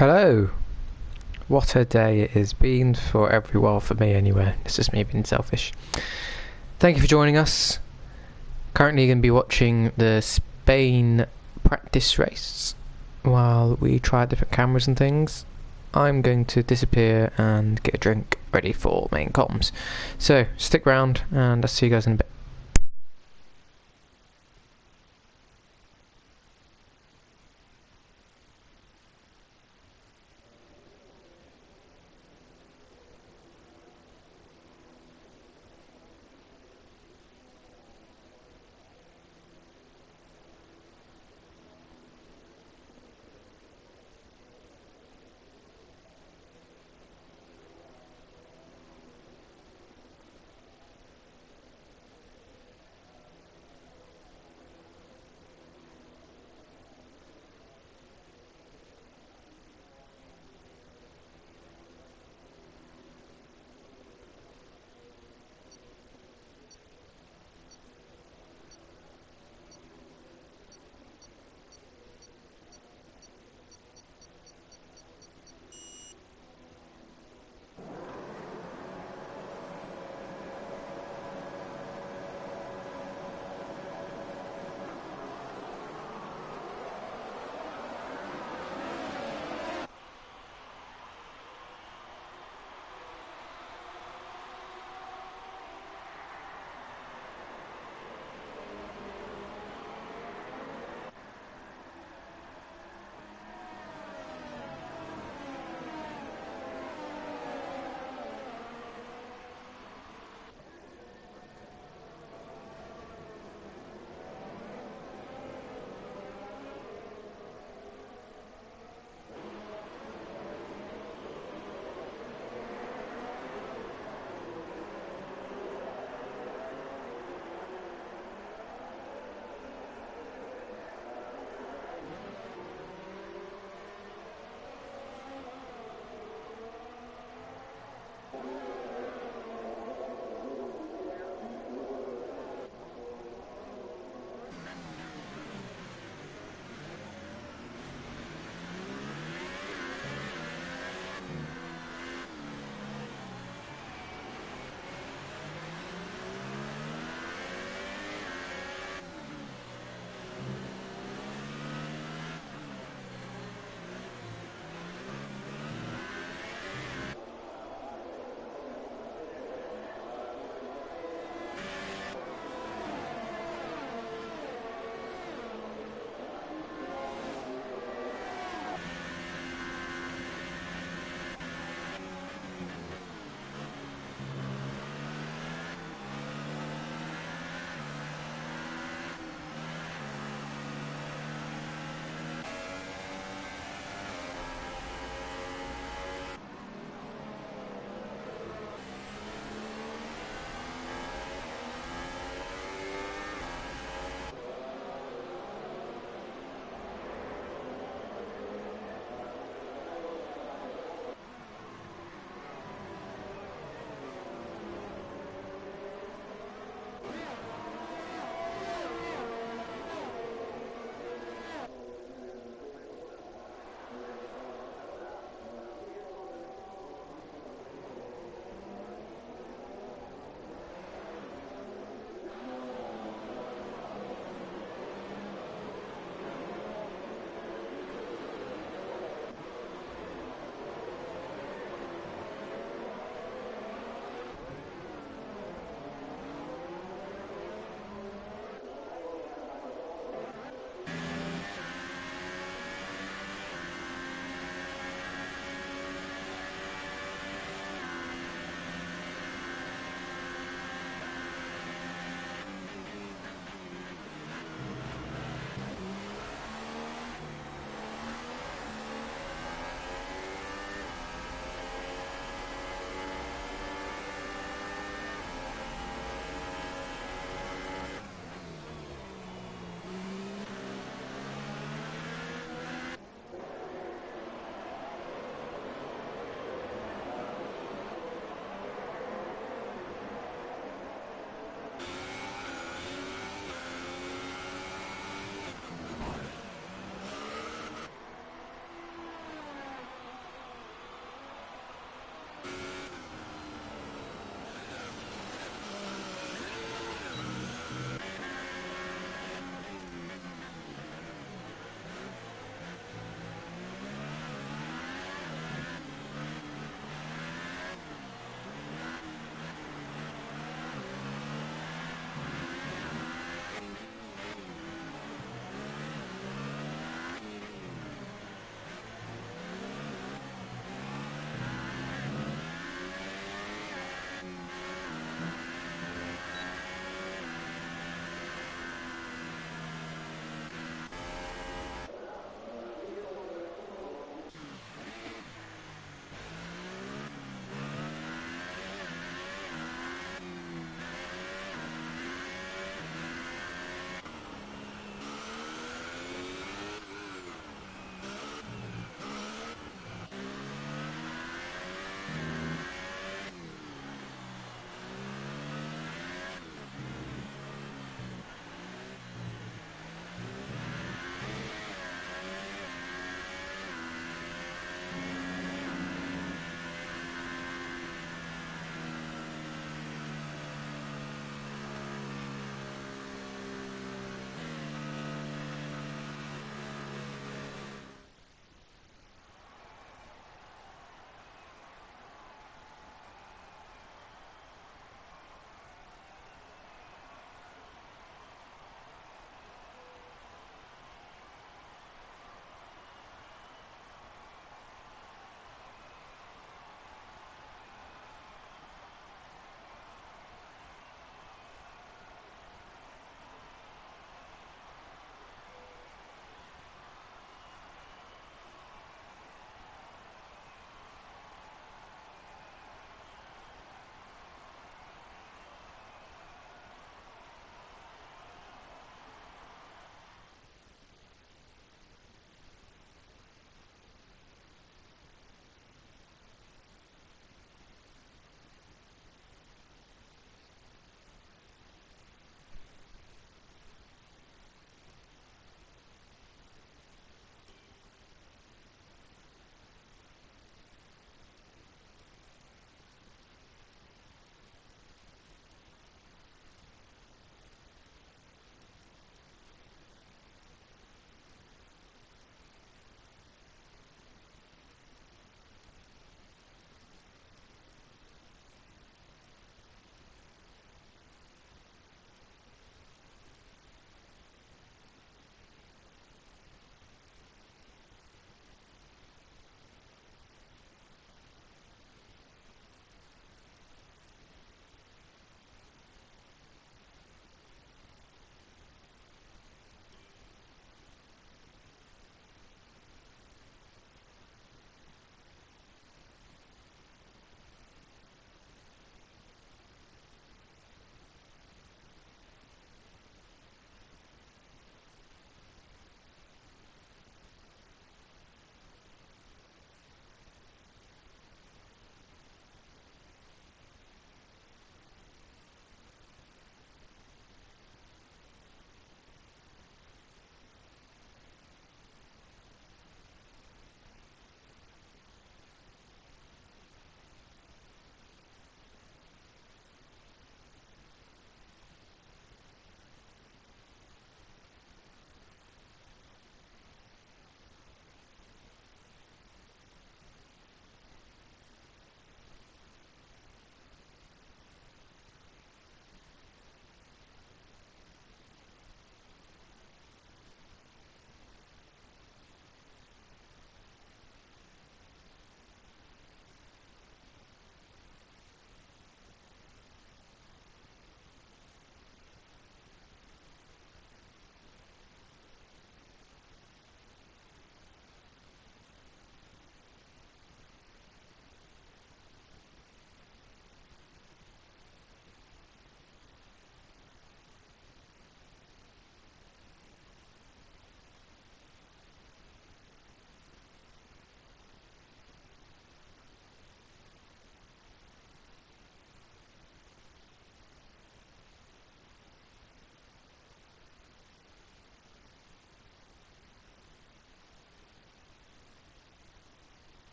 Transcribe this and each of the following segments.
Hello! What a day it has been for everyone, for me anyway. It's just me being selfish. Thank you for joining us. Currently going to be watching the Spain practice race while we try different cameras and things. I'm going to disappear and get a drink ready for main comms. So, stick around and I'll see you guys in a bit.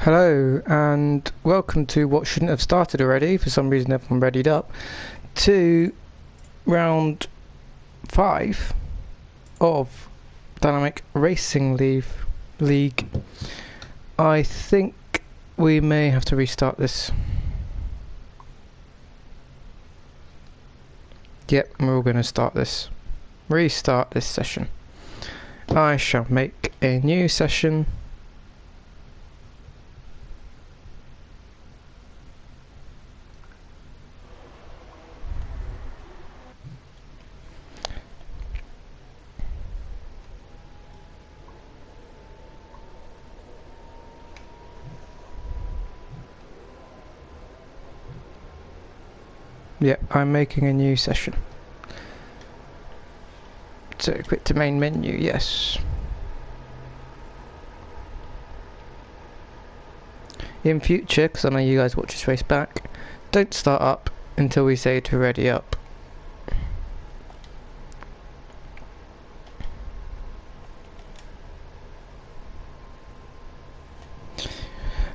Hello and welcome to what shouldn't have started already. For some reason everyone readied up to round 5 of Dynamic Racing League. I think we may have to restart this. Yep, we're all going to restart this session. I shall make a new session. Yep, I'm making a new session. So quit to main menu, yes. In future, because I know you guys watch this race back, don't start up until we say to ready up.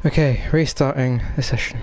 Okay, restarting the session.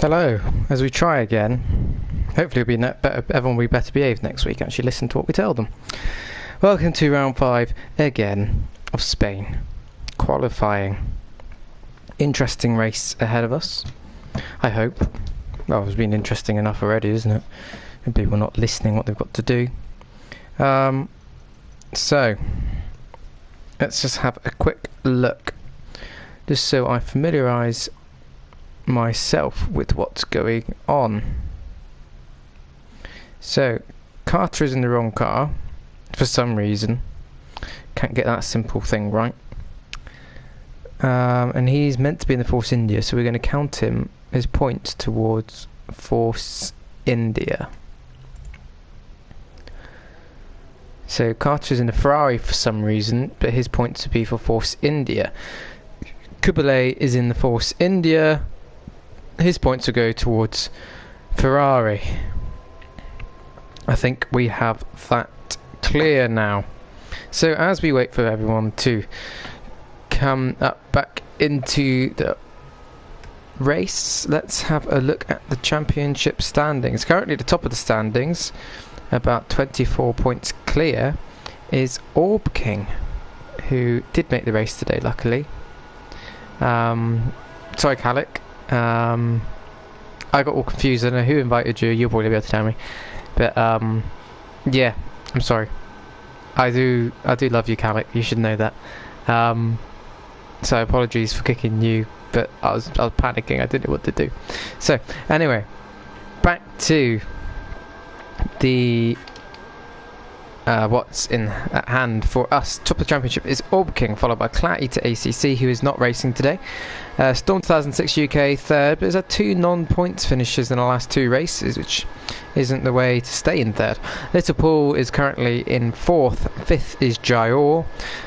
Hello, as we try again. Hopefully everyone will be better behaved next week, actually listen to what we tell them. Welcome to round 5 again of Spain. Qualifying. Interesting race ahead of us, I hope. Well, it's been interesting enough already, isn't it? And people not listening what they've got to do. So, let's just have a quick look, just so I familiarise myself with what's going on. So, Carter is in the wrong car for some reason. Can't get that simple thing right. And he's meant to be in the Force India, so we're going to count his points towards Force India. So Carter's in the Ferrari for some reason, but his points would be for Force India. Kubilay is in the Force India. His points will go towards Ferrari. I think we have that clear now. So as we wait for everyone to come up back into the race, let's have a look at the championship standings. Currently at the top of the standings, about 24 points clear, is Orb King, who did make the race today, luckily. Sorry, Calic. I got all confused. I don't know who invited you. You'll probably be able to tell me. But yeah, I'm sorry. I do love you, Calic. You should know that. So apologies for kicking you, but I was panicking. I didn't know what to do. So anyway, back to the what's at hand for us. Top of the championship is Orb King, followed by Clat Eater ACC, who is not racing today. Storm 2006 UK third, but there's had 2 non-points finishes in the last 2 races, which isn't the way to stay in third. Little Paul is currently in 4th, 5th is Jayor,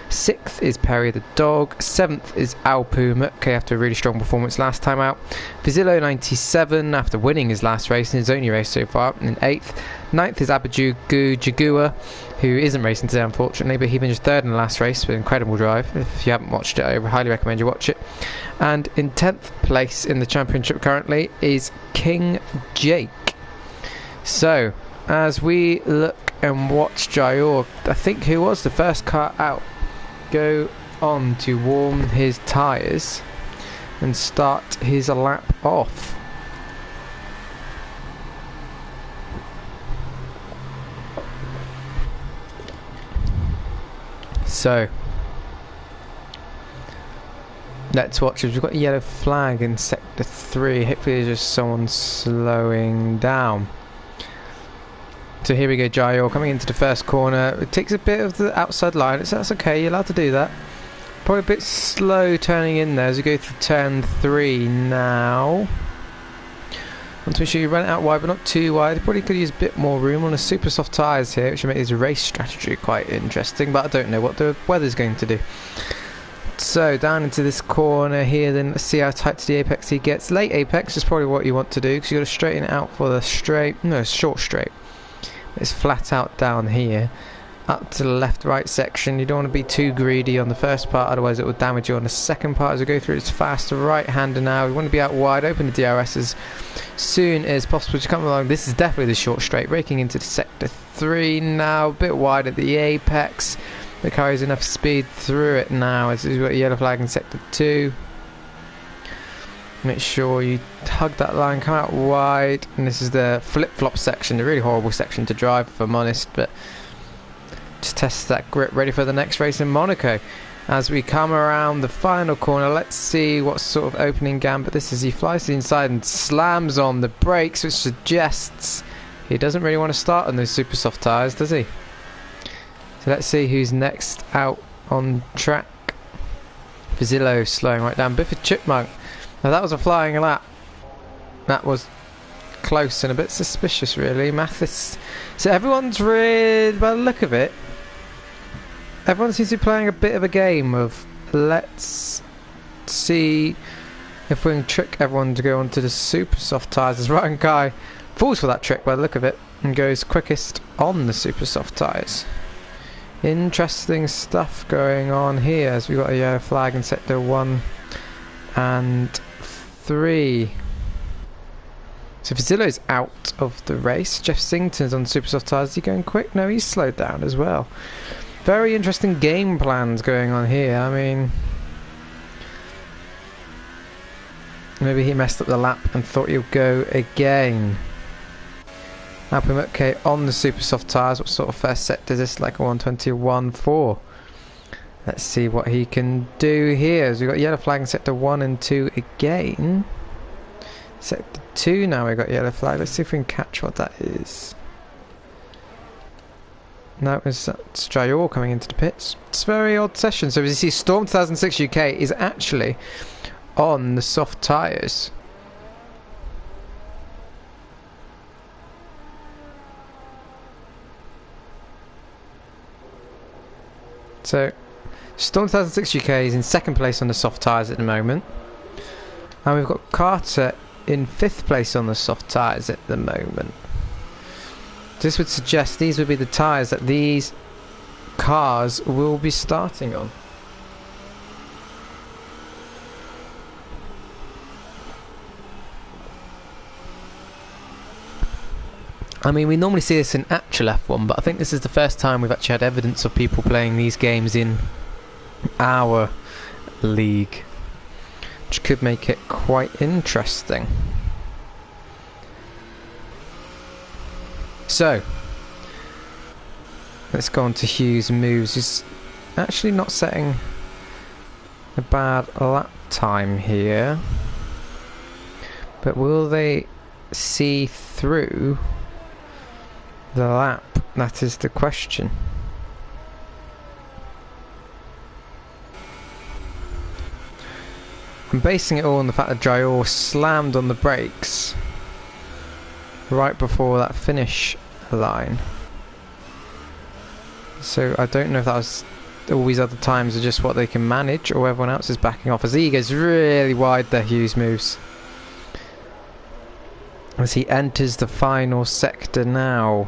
6th is Perry the Dog, 7th is Al Puma, okay, after a really strong performance last time out. Vizillo 97 after winning his last race and his only race so far in 8th. 9th is Abajugu Jagua, who isn't racing today unfortunately, but he finished 3rd in the last race with an incredible drive. If you haven't watched it, I highly recommend you watch it. And in 10th place in the championship currently is King Jake. So, as we look and watch Jayor, I think who was the first car out, go on to warm his tyres and start his lap off. So, let's watch. We've got a yellow flag in sector 3. Hopefully there's just someone slowing down. So here we go, Jayor coming into the first corner. It takes a bit of the outside line. That's okay, you're allowed to do that. Probably a bit slow turning in there as we go through turn 3 now. Want to make sure you run it out wide, but not too wide. Probably could use a bit more room on the super soft tyres here, which will make his race strategy quite interesting, but I don't know what the weather's going to do. So down into this corner here, then let's see how tight to the apex he gets. Late apex is probably what you want to do, because you've got to straighten it out for the short straight. It's flat out down here. Up to the left-right section. You don't want to be too greedy on the first part, otherwise it will damage you on the second part as we go through. It's fast right-hander now. We want to be out wide, open the DRS as soon as possible to come along. This is definitely the short straight, breaking into the sector 3 now, a bit wide at the apex. The car has enough speed through it now as we've got a yellow flag in sector 2. Make sure you hug that line, come out wide, and this is the flip-flop section, a really horrible section to drive if I'm honest, but just test that grip, ready for the next race in Monaco. As we come around the final corner, let's see what sort of opening gambit this is. He flies to the inside and slams on the brakes, which suggests he doesn't really want to start on those super soft tyres, does he? So let's see who's next out on track. Vizillo slowing right down. Bifford Chipmunk. Now that was a flying lap. That was close and a bit suspicious really. Mathis. So everyone's really, by the look of it, everyone seems to be playing a bit of a game of let's see if we can trick everyone to go onto the super soft tyres. As Ryan Guy falls for that trick by the look of it and goes quickest on the super soft tyres. Interesting stuff going on here as we've got a yellow flag in sector 1 and 3. So Fazillo's out of the race. Jeff Sington's on super soft tyres. Is he going quick? No, he's slowed down as well. Very interesting game plans going on here. I mean, maybe he messed up the lap and thought he'll go again. Alpamutke on the super soft tyres. What sort of first sector is this? Like a 120 or 1-4. Let's see what he can do here. So we've got yellow flag in sector 1 and 2 again. Sector 2 now we've got yellow flag. Let's see if we can catch what that is. No, it's Jayor coming into the pits. It's a very odd session. So as you see, Storm 2006 UK is actually on the soft tyres. So Storm 2006 UK is in second place on the soft tyres at the moment. And we've got Carter in 5th place on the soft tyres at the moment. This would suggest these would be the tyres that these cars will be starting on. I mean, we normally see this in actual F1, but I think this is the first time we've actually had evidence of people playing these games in our league, which could make it quite interesting. So, let's go on to Hughes' moves. He's actually not setting a bad lap time here, but will they see through the lap? That is the question. I'm basing it all on the fact that Jayor slammed on the brakes right before that finish line. So I don't know if that was all these other times are just what they can manage, or everyone else is backing off. As he goes really wide there, Hughes moves. As he enters the final sector now.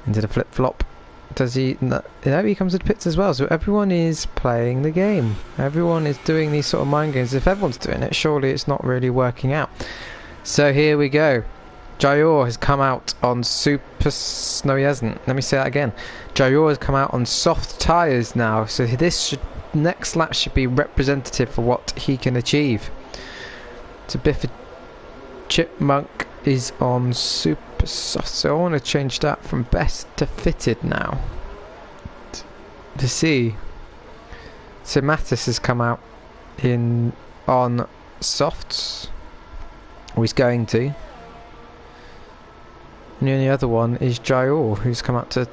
Into the flip-flop. Does he... No, he comes to the pits as well. So everyone is playing the game. Everyone is doing these sort of mind games. If everyone's doing it, surely it's not really working out. So here we go. Jayor has come out on super... No, he hasn't. Let me say that again. Jayor has come out on soft tyres now. So this should... next lap should be representative for what he can achieve. So Bifford Chipmunk is on super soft, so I want to change that from best to fitted now to see. So Mattis has come out in on softs, or he's going to, and the only other one is Jayor, who's come up to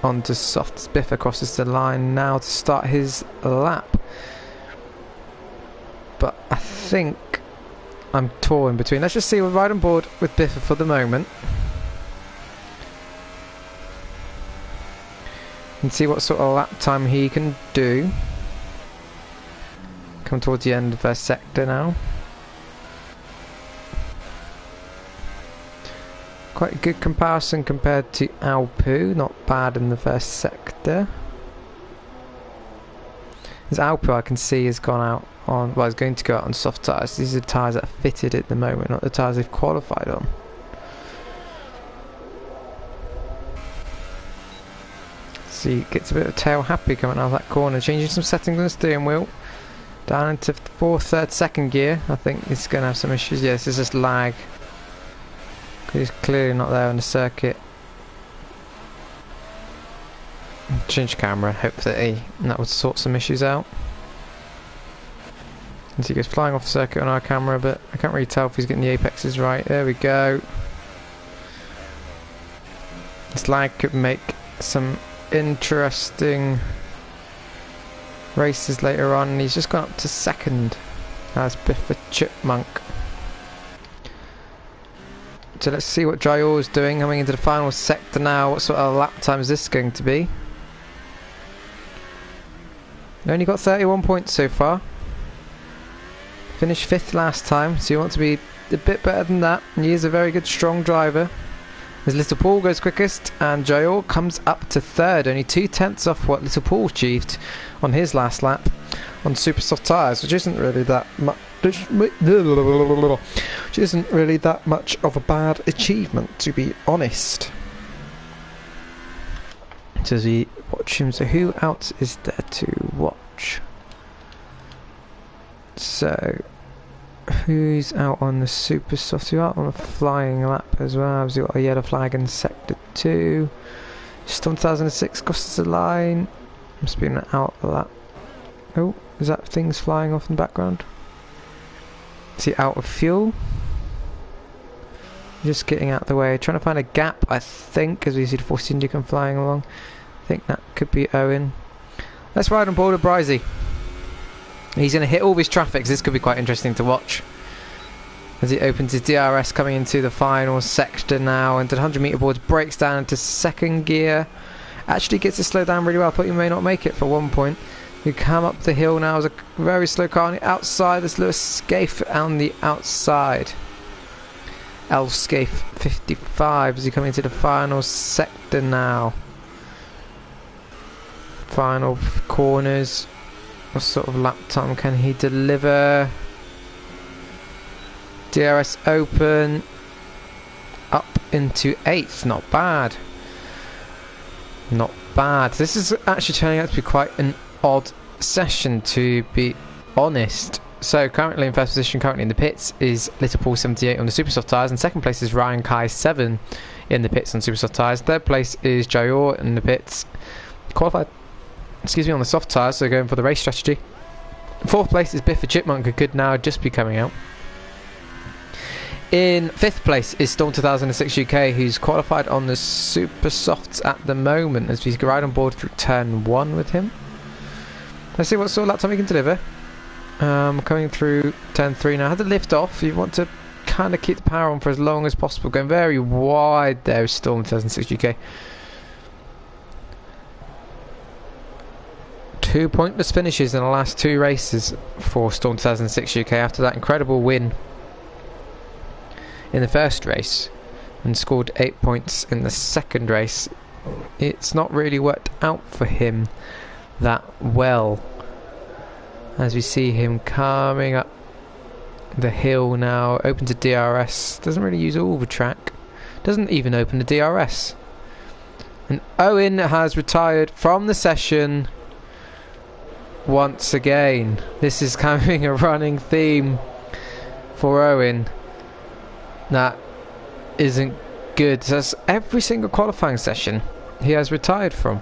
onto softs. Biff crosses the line now to start his lap, but I think I'm torn between. Let's just see. We're right on board with Biffa for the moment and see what sort of lap time he can do. Come towards the end of their sector now. Quite a good comparison compared to Alpu. Not bad in the first sector. As Alpu, I can see, has gone out on, well, he's going to go out on soft tyres. These are the tyres that are fitted at the moment, not the tyres they've qualified on. See, gets a bit of tail happy coming out of that corner, changing some settings on the steering wheel. Down into 4th, 3rd, 2nd gear. I think it's going to have some issues. Yes, this is just lag. He's clearly not there on the circuit. Change camera, hope that that would sort some issues out. As he goes flying off the circuit on our camera, but I can't really tell if he's getting the apexes right. There we go. This lag could make some interesting races later on, and he's just gone up to 2nd as Biff the Chipmunk. So let's see what Jayor is doing coming into the final sector now. What sort of lap time is this going to be? Only got 31 points so far. Finished 5th last time, so you want to be a bit better than that. And he is a very good, strong driver. as Little Paul goes quickest, and Jayor comes up to third, only 2/10 off what Little Paul achieved on his last lap on super soft tyres, which isn't really that much. Which isn't really that much of a bad achievement, to be honest. So as we watch him, so who else is there to watch? So who's out on the super soft? Who's out on a flying lap as well? We've got a yellow flag in sector 2. Storm 2006 crosses the line. I'm spinning out of that. Oh, is that things flying off in the background? Is he out of fuel? Just getting out of the way, trying to find a gap, I think, as we see the Force India come flying along. I think that could be Owen. Let's ride on board of Brizey. He's going to hit all this traffic, so this could be quite interesting to watch. As he opens his DRS coming into the final sector now, and the 100 metre boards, breaks down into second gear. Actually gets to slow down really well. I thought he may not make it for one point. You come up the hill now as a very slow car on the outside. There's Lewis Scaife on the outside. L Scaife 55 as he coming into the final sector now. Final corners. What sort of lap time can he deliver? DRS open. Up into 8th. Not bad. Not bad. This is actually turning out to be quite an odd session, to be honest. So currently in first position, currently in the pits, is Little Paul 78 on the super soft tyres, and second place is Ryan Kai 7 in the pits on super soft tyres. Third place is Jayor in the pits, qualified, on the soft tyres, so going for the race strategy. Fourth place is Biffa Chipmunk, who could now just be coming out. In fifth place is Storm 2006 UK, who's qualified on the super softs at the moment, as we ride on board through turn 1 with him. Let's see what sort of lap time we can deliver. Coming through turn 3 now. Had to lift off. You want to kind of keep the power on for as long as possible. Going very wide there is Storm 2006 UK. 2 pointless finishes in the last 2 races for Storm 2006 UK after that incredible win in the first race and scored 8 points in the second race. It's not really worked out for him that well, as we see him coming up the hill now. Open to DRS, doesn't really use all the track, doesn't even open the DRS, and Owen has retired from the session once again. This is becoming a running theme for Owen. That isn't good. That's every single qualifying session he has retired from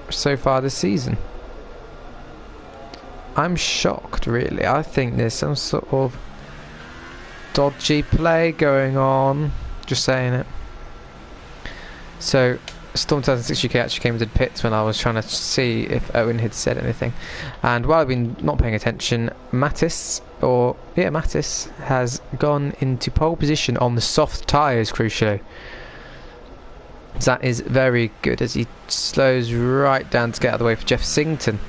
so far this season. I'm shocked, really. I think there's some sort of dodgy play going on. Just saying it. So Storm 2006 UK actually came into the pits when I was trying to see if Owen had said anything, and while I've been not paying attention, Mattis has gone into pole position on the soft tyres, crucially. That is very good, as he slows right down to get out of the way for Jeff Sington.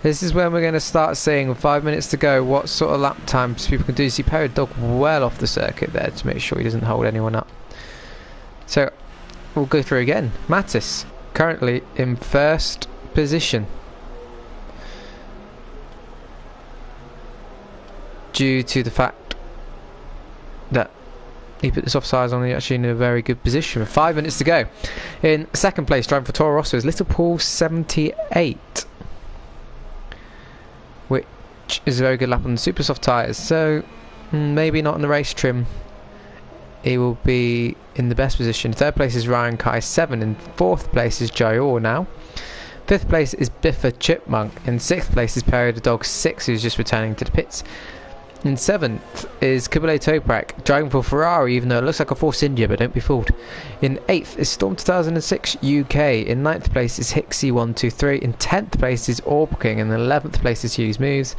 This is when we're going to start seeing, with 5 minutes to go, what sort of lap times people can do. See Perry Dog well off the circuit there to make sure he doesn't hold anyone up. So we'll go through again. Mattis currently in first position, due to the fact that he put the soft tyres on. He's actually in a very good position with 5 minutes to go. In second place, driving for Toro Rosso, is Little Paul 78, which is a very good lap on the super soft tyres. So maybe not in the race trim. He will be in the best position. Third place is Ryan Kai 7, and fourth place is Jayor now. Fifth place is Biffa Chipmunk, and sixth place is Perry the Dog 6, who's just returning to the pits. In seventh is Kubile Toprak, driving for Ferrari, even though it looks like a Force India, but don't be fooled. In eighth is Storm 2006 UK. In ninth place is Hixie 123. In 10th place is Orb King. In 11th place is Hughes Moves.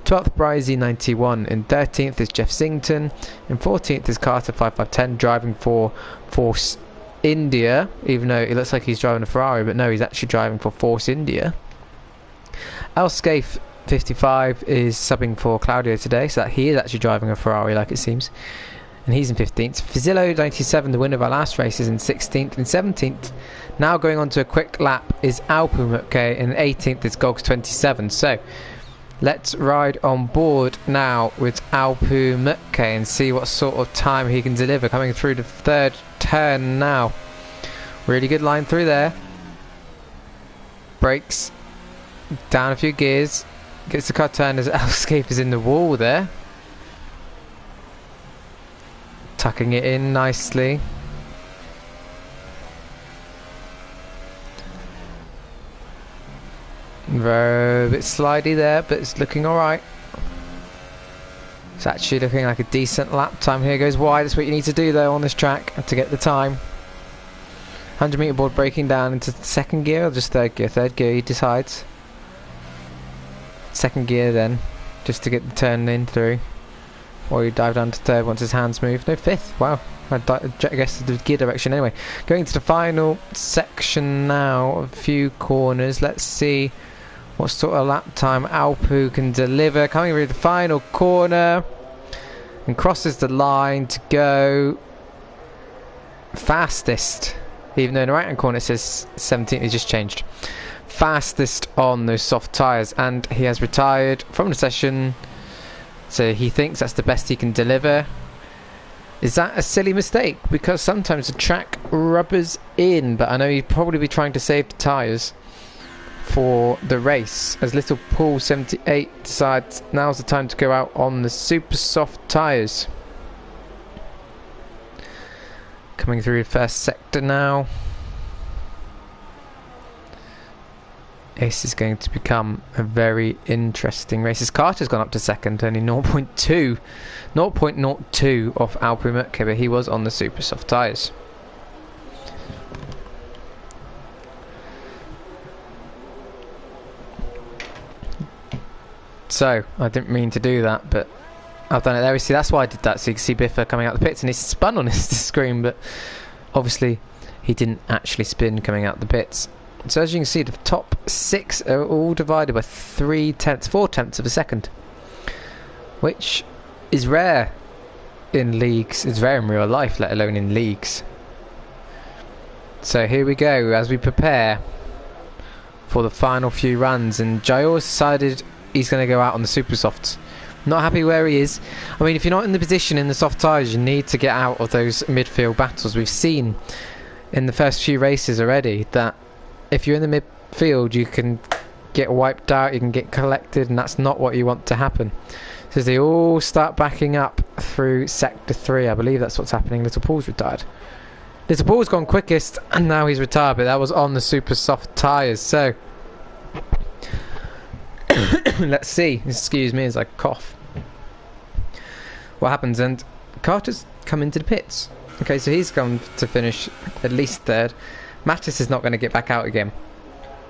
12th Brizey 91. In 13th is Jeff Sington. In 14th is Carter 5510, driving for Force India, even though it looks like he's driving a Ferrari, but no, he's actually driving for Force India. Al Scaife 55 is subbing for Claudio today, so that he is actually driving a Ferrari, like it seems. and he's in 15th. Fazillo 97, the winner of our last race, is in 16th. and 17th, now going on to a quick lap, is Alpumutke, and 18th is Gogs 27. So let's ride on board now with Alpumutke and see what sort of time he can deliver. Coming through the third turn now. Really good line through there. Brakes down a few gears. Gets the car turned as Escape is in the wall there. Tucking it in nicely. A bit slidey there, but it's looking alright. It's actually looking like a decent lap time. Here goes wide. That's what you need to do though on this track to get the time. 100 meter board braking down into second gear or just third gear? Third gear, he decides. Second gear then, just to get the turn in through. Or you dive down to third once his hands move. No, fifth. Wow. I guess the gear direction anyway. Going to the final section now. A few corners. Let's see what sort of lap time Alpu can deliver. Coming through the final corner. And crosses the line to go fastest. Even though in the right hand corner it says 17th, he's just changed. Fastest on those soft tyres, and he has retired from the session, so he thinks that's the best he can deliver. Is that a silly mistake? Because sometimes the track rubbers in, but I know he'd probably be trying to save the tyres for the race, as Little Paul 78 decides now's the time to go out on the super soft tyres. Coming through the first sector now. This is going to become a very interesting race. As Carter's gone up to second, only 0.02 off Alpumutke, but he was on the super soft tyres. So, I didn't mean to do that, but I've done it there. See, that's why I did that, so you can see Biffa coming out the pits, and he spun on his screen, but obviously he didn't actually spin coming out the pits. So as you can see, the top 6 are all divided by 4/10 of a second, which is rare in leagues. It's rare in real life, let alone in leagues. So here we go as we prepare for the final few runs, and Jayor's decided he's going to go out on the super softs. Not happy where he is. I mean, if you're not in the position in the soft tyres, you need to get out of those midfield battles. We've seen in the first few races already that if you're in the midfield, you can get wiped out, you can get collected, and that's not what you want to happen. So they all start backing up through sector 3. I believe that's what's happening. Little Paul's retired. Little Paul's gone quickest, and now he's retired, but that was on the super soft tyres. So let's see. Excuse me as I cough. What happens? And Carter's come into the pits. Okay, so he's gone to finish at least third. Mattis is not going to get back out again.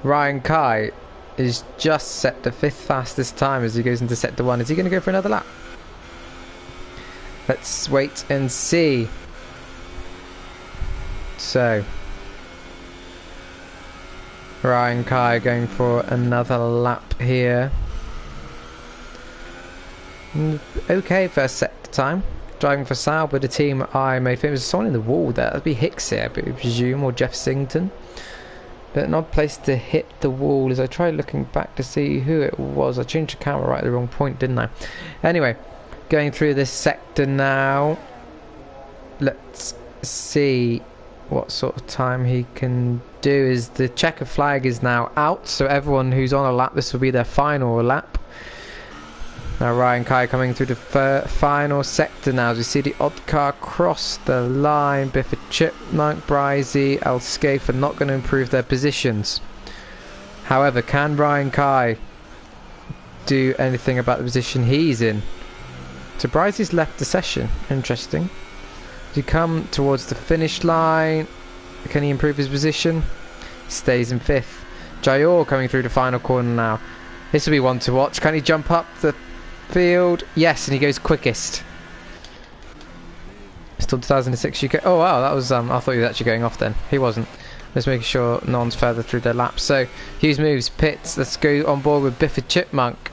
Ryan Kai is just set the 5th fastest time as he goes into sector 1. Is he going to go for another lap? Let's wait and see. So Ryan Kai going for another lap here. Okay, first sector time. Driving for Sal, but the team I made famous. Someone in the wall there. That'd be Hicks here, I presume, or Jeff Singleton. But an odd place to hit the wall as I tried looking back to see who it was. I changed the camera right at the wrong point, didn't I? Anyway, going through this sector now. Let's see what sort of time he can do. Is the checker flag is now out, so everyone who's on a lap, this will be their final lap. Now Ryan Kai coming through the final sector now as we see the odd car cross the line. Bifford Chipmunk, Brizey, Elscape are not going to improve their positions. However, can Ryan Kai do anything about the position he's in? So Brizey's left the session. Interesting. As you come towards the finish line, can he improve his position? Stays in 5th. Jayor coming through the final corner now. This will be one to watch. Can he jump up the field? Yes, and he goes quickest. Still 2006 UK. Oh wow, that was I thought he was actually going off then. He wasn't. Just making sure no one's further through their laps. So Hughes moves, pits. Let's go on board with Bifford Chipmunk.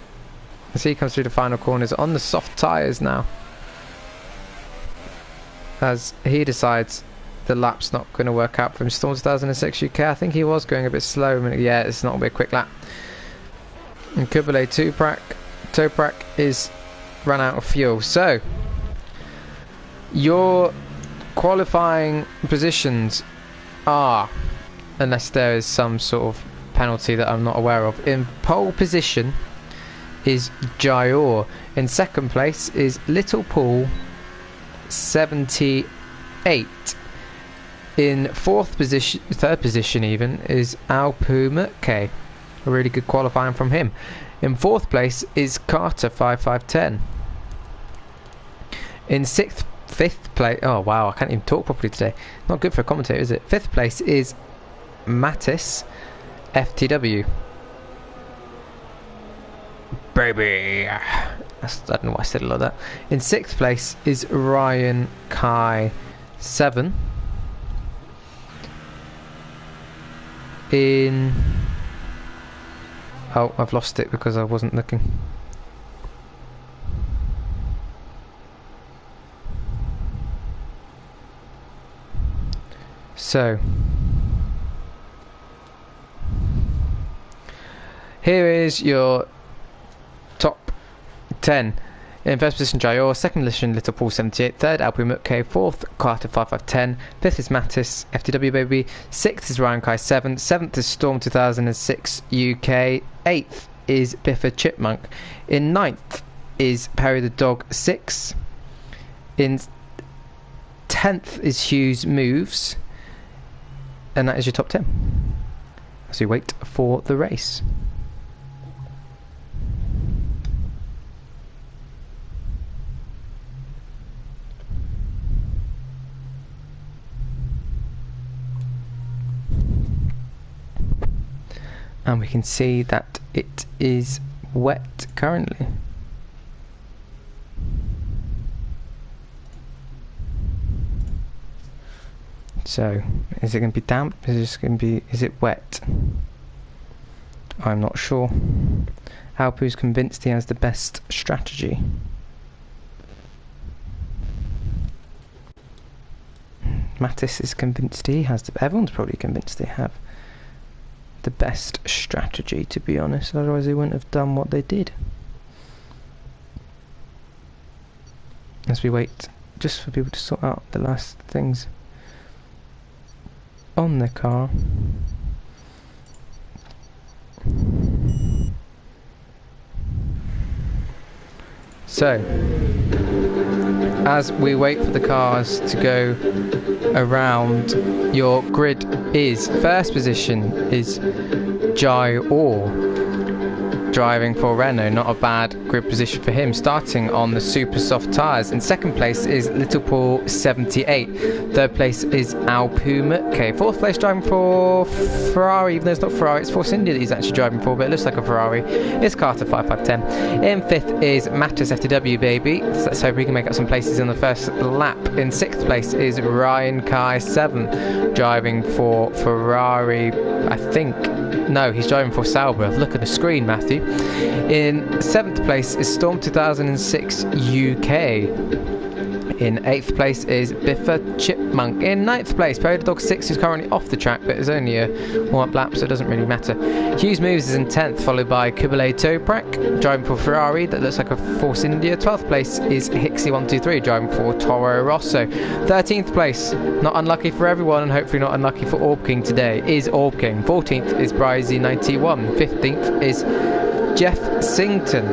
As he comes through the final corners on the soft tyres now. as he decides the lap's not going to work out for him. Storm 2006 UK, I think he was going a bit slow. Yeah, it's not going to be a quick lap. And Kubilay Toprak is run out of fuel. So, your qualifying positions are, unless there is some sort of penalty that I'm not aware of, in pole position is Jayor. In second place is Little Paul 78. In fourth position, third position even, is Alpu Mutke. A really good qualifying from him. In fourth place is Carter 5510. In fifth place, oh wow, I can't even talk properly today. Not good for a commentator, is it? Fifth place is myatesftw. Baby, I don't know why I said it like that. In sixth place is Ryan Kai 7. Oh, I've lost it because I wasn't looking. So, here is your top 10. In first position, Jayor. Second position, Little Paul 78. Third, Alpu Mutke. Fourth, Carter 5510. Fifth is Mattis FTW baby. Sixth is Ryan Kai 7. Seventh is Storm 2006 UK. Eighth is Biffa Chipmunk. In ninth is Perry the Dog 6. In 10th is Hughes Moves. And that is your top 10. As we wait for the race. And we can see that it is wet currently. So, is it going to be damp? Is it wet? I'm not sure. Alpu's convinced he has the best strategy. Mattis is convinced he has everyone's probably convinced they have the best strategy, to be honest, otherwise they wouldn't have done what they did. As we wait just for people to sort out the last things on the car. So, as we wait for the cars to go around, your grid is first position is Jai Orr, driving for Renault. Not a bad grid position for him, starting on the super soft tyres. In second place is Little Paul 78. Third place is Alpu Mutke. Fourth place driving for Ferrari, even though it's not Ferrari, it's Force India that he's actually driving for, but it looks like a Ferrari. It's Carter 5510. In fifth is Mattis FTW baby. So let's hope we can make up some places in the first lap. In sixth place is Ryan Kai 7, driving for Ferrari, I think. No, he's driving for Sauber. Look at the screen, Matthew. In 7th place is Storm 2006 UK. In 8th place is Biffa Chipmunk. In 9th place, Perry the Dog 6, who's currently off the track, but it's only a warm-up lap, so it doesn't really matter. Hughes Moves is in 10th, followed by Kubilay Toprak, driving for Ferrari, that looks like a Force India. 12th place is Hixie123, driving for Toro Rosso. 13th place, not unlucky for everyone, and hopefully not unlucky for Orb King today, is Orb King. 14th is Bryzy91. 15th is Jeff Sington,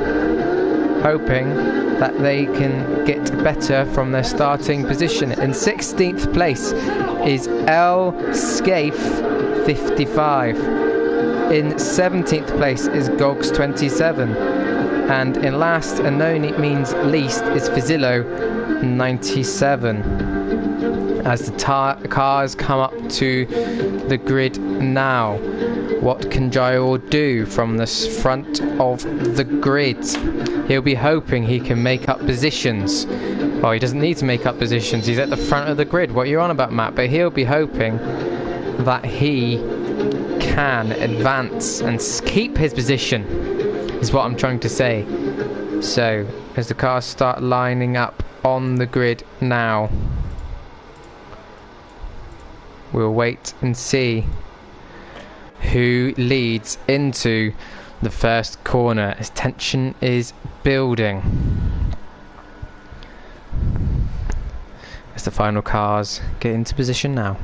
hoping that they can get better from their starting position. In 16th place is L Scaife 55. In 17th place is Gogs 27. And in last, and no means least, is Fazillo 97. As the cars come up to the grid now, what can Jayor do from the front of the grid? He'll be hoping he can make up positions. Well, he doesn't need to make up positions. He's at the front of the grid. What are you on about, Matt? But he'll be hoping that he can advance and keep his position, is what I'm trying to say. So, as the cars start lining up on the grid now, we'll wait and see who leads into the first corner as tension is building. As the final cars get into position now.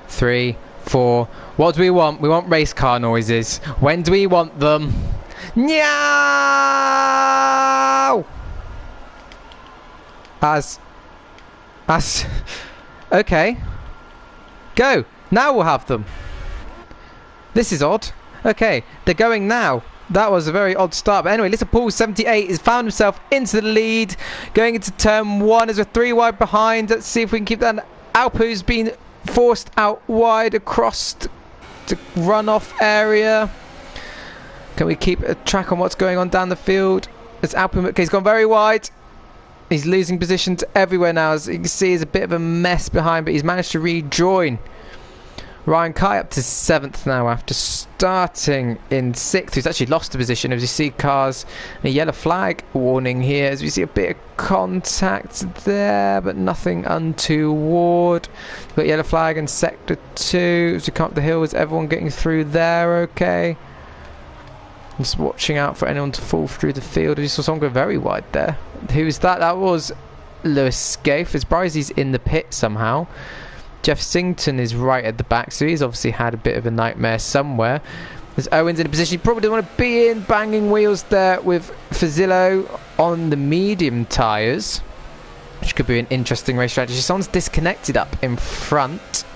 3, 4. What do we want? We want race car noises. When do we want them? Meow! As okay. Go. Now we'll have them. This is odd. Okay, they're going now. That was a very odd start. But anyway, Little Paul 78 has found himself into the lead. Going into turn 1 as we're 3 wide behind. Let's see if we can keep that. Alpu's been forced out wide across the runoff area. Can we keep a track on what's going on down the field? As Alpu, okay, he's gone very wide. He's losing positions everywhere now. As you can see, there's a bit of a mess behind, but he's managed to rejoin. Ryan Kai up to 7th now after starting in 6th. He's actually lost the position. As you see cars, a yellow flag warning here. As we see a bit of contact there, but nothing untoward. We've got yellow flag in sector 2. As we come up the hill, is everyone getting through there okay? Just watching out for anyone to fall through the field. We saw someone go very wide there. Who's that? That was Lewis Scaife. As Bryce's in the pit somehow. Jeff Sington is right at the back, so he's obviously had a bit of a nightmare somewhere. There's Owens in a position he probably doesn't want to be in, banging wheels there with Fazillo on the medium tyres, which could be an interesting race strategy. Someone's disconnected up in front.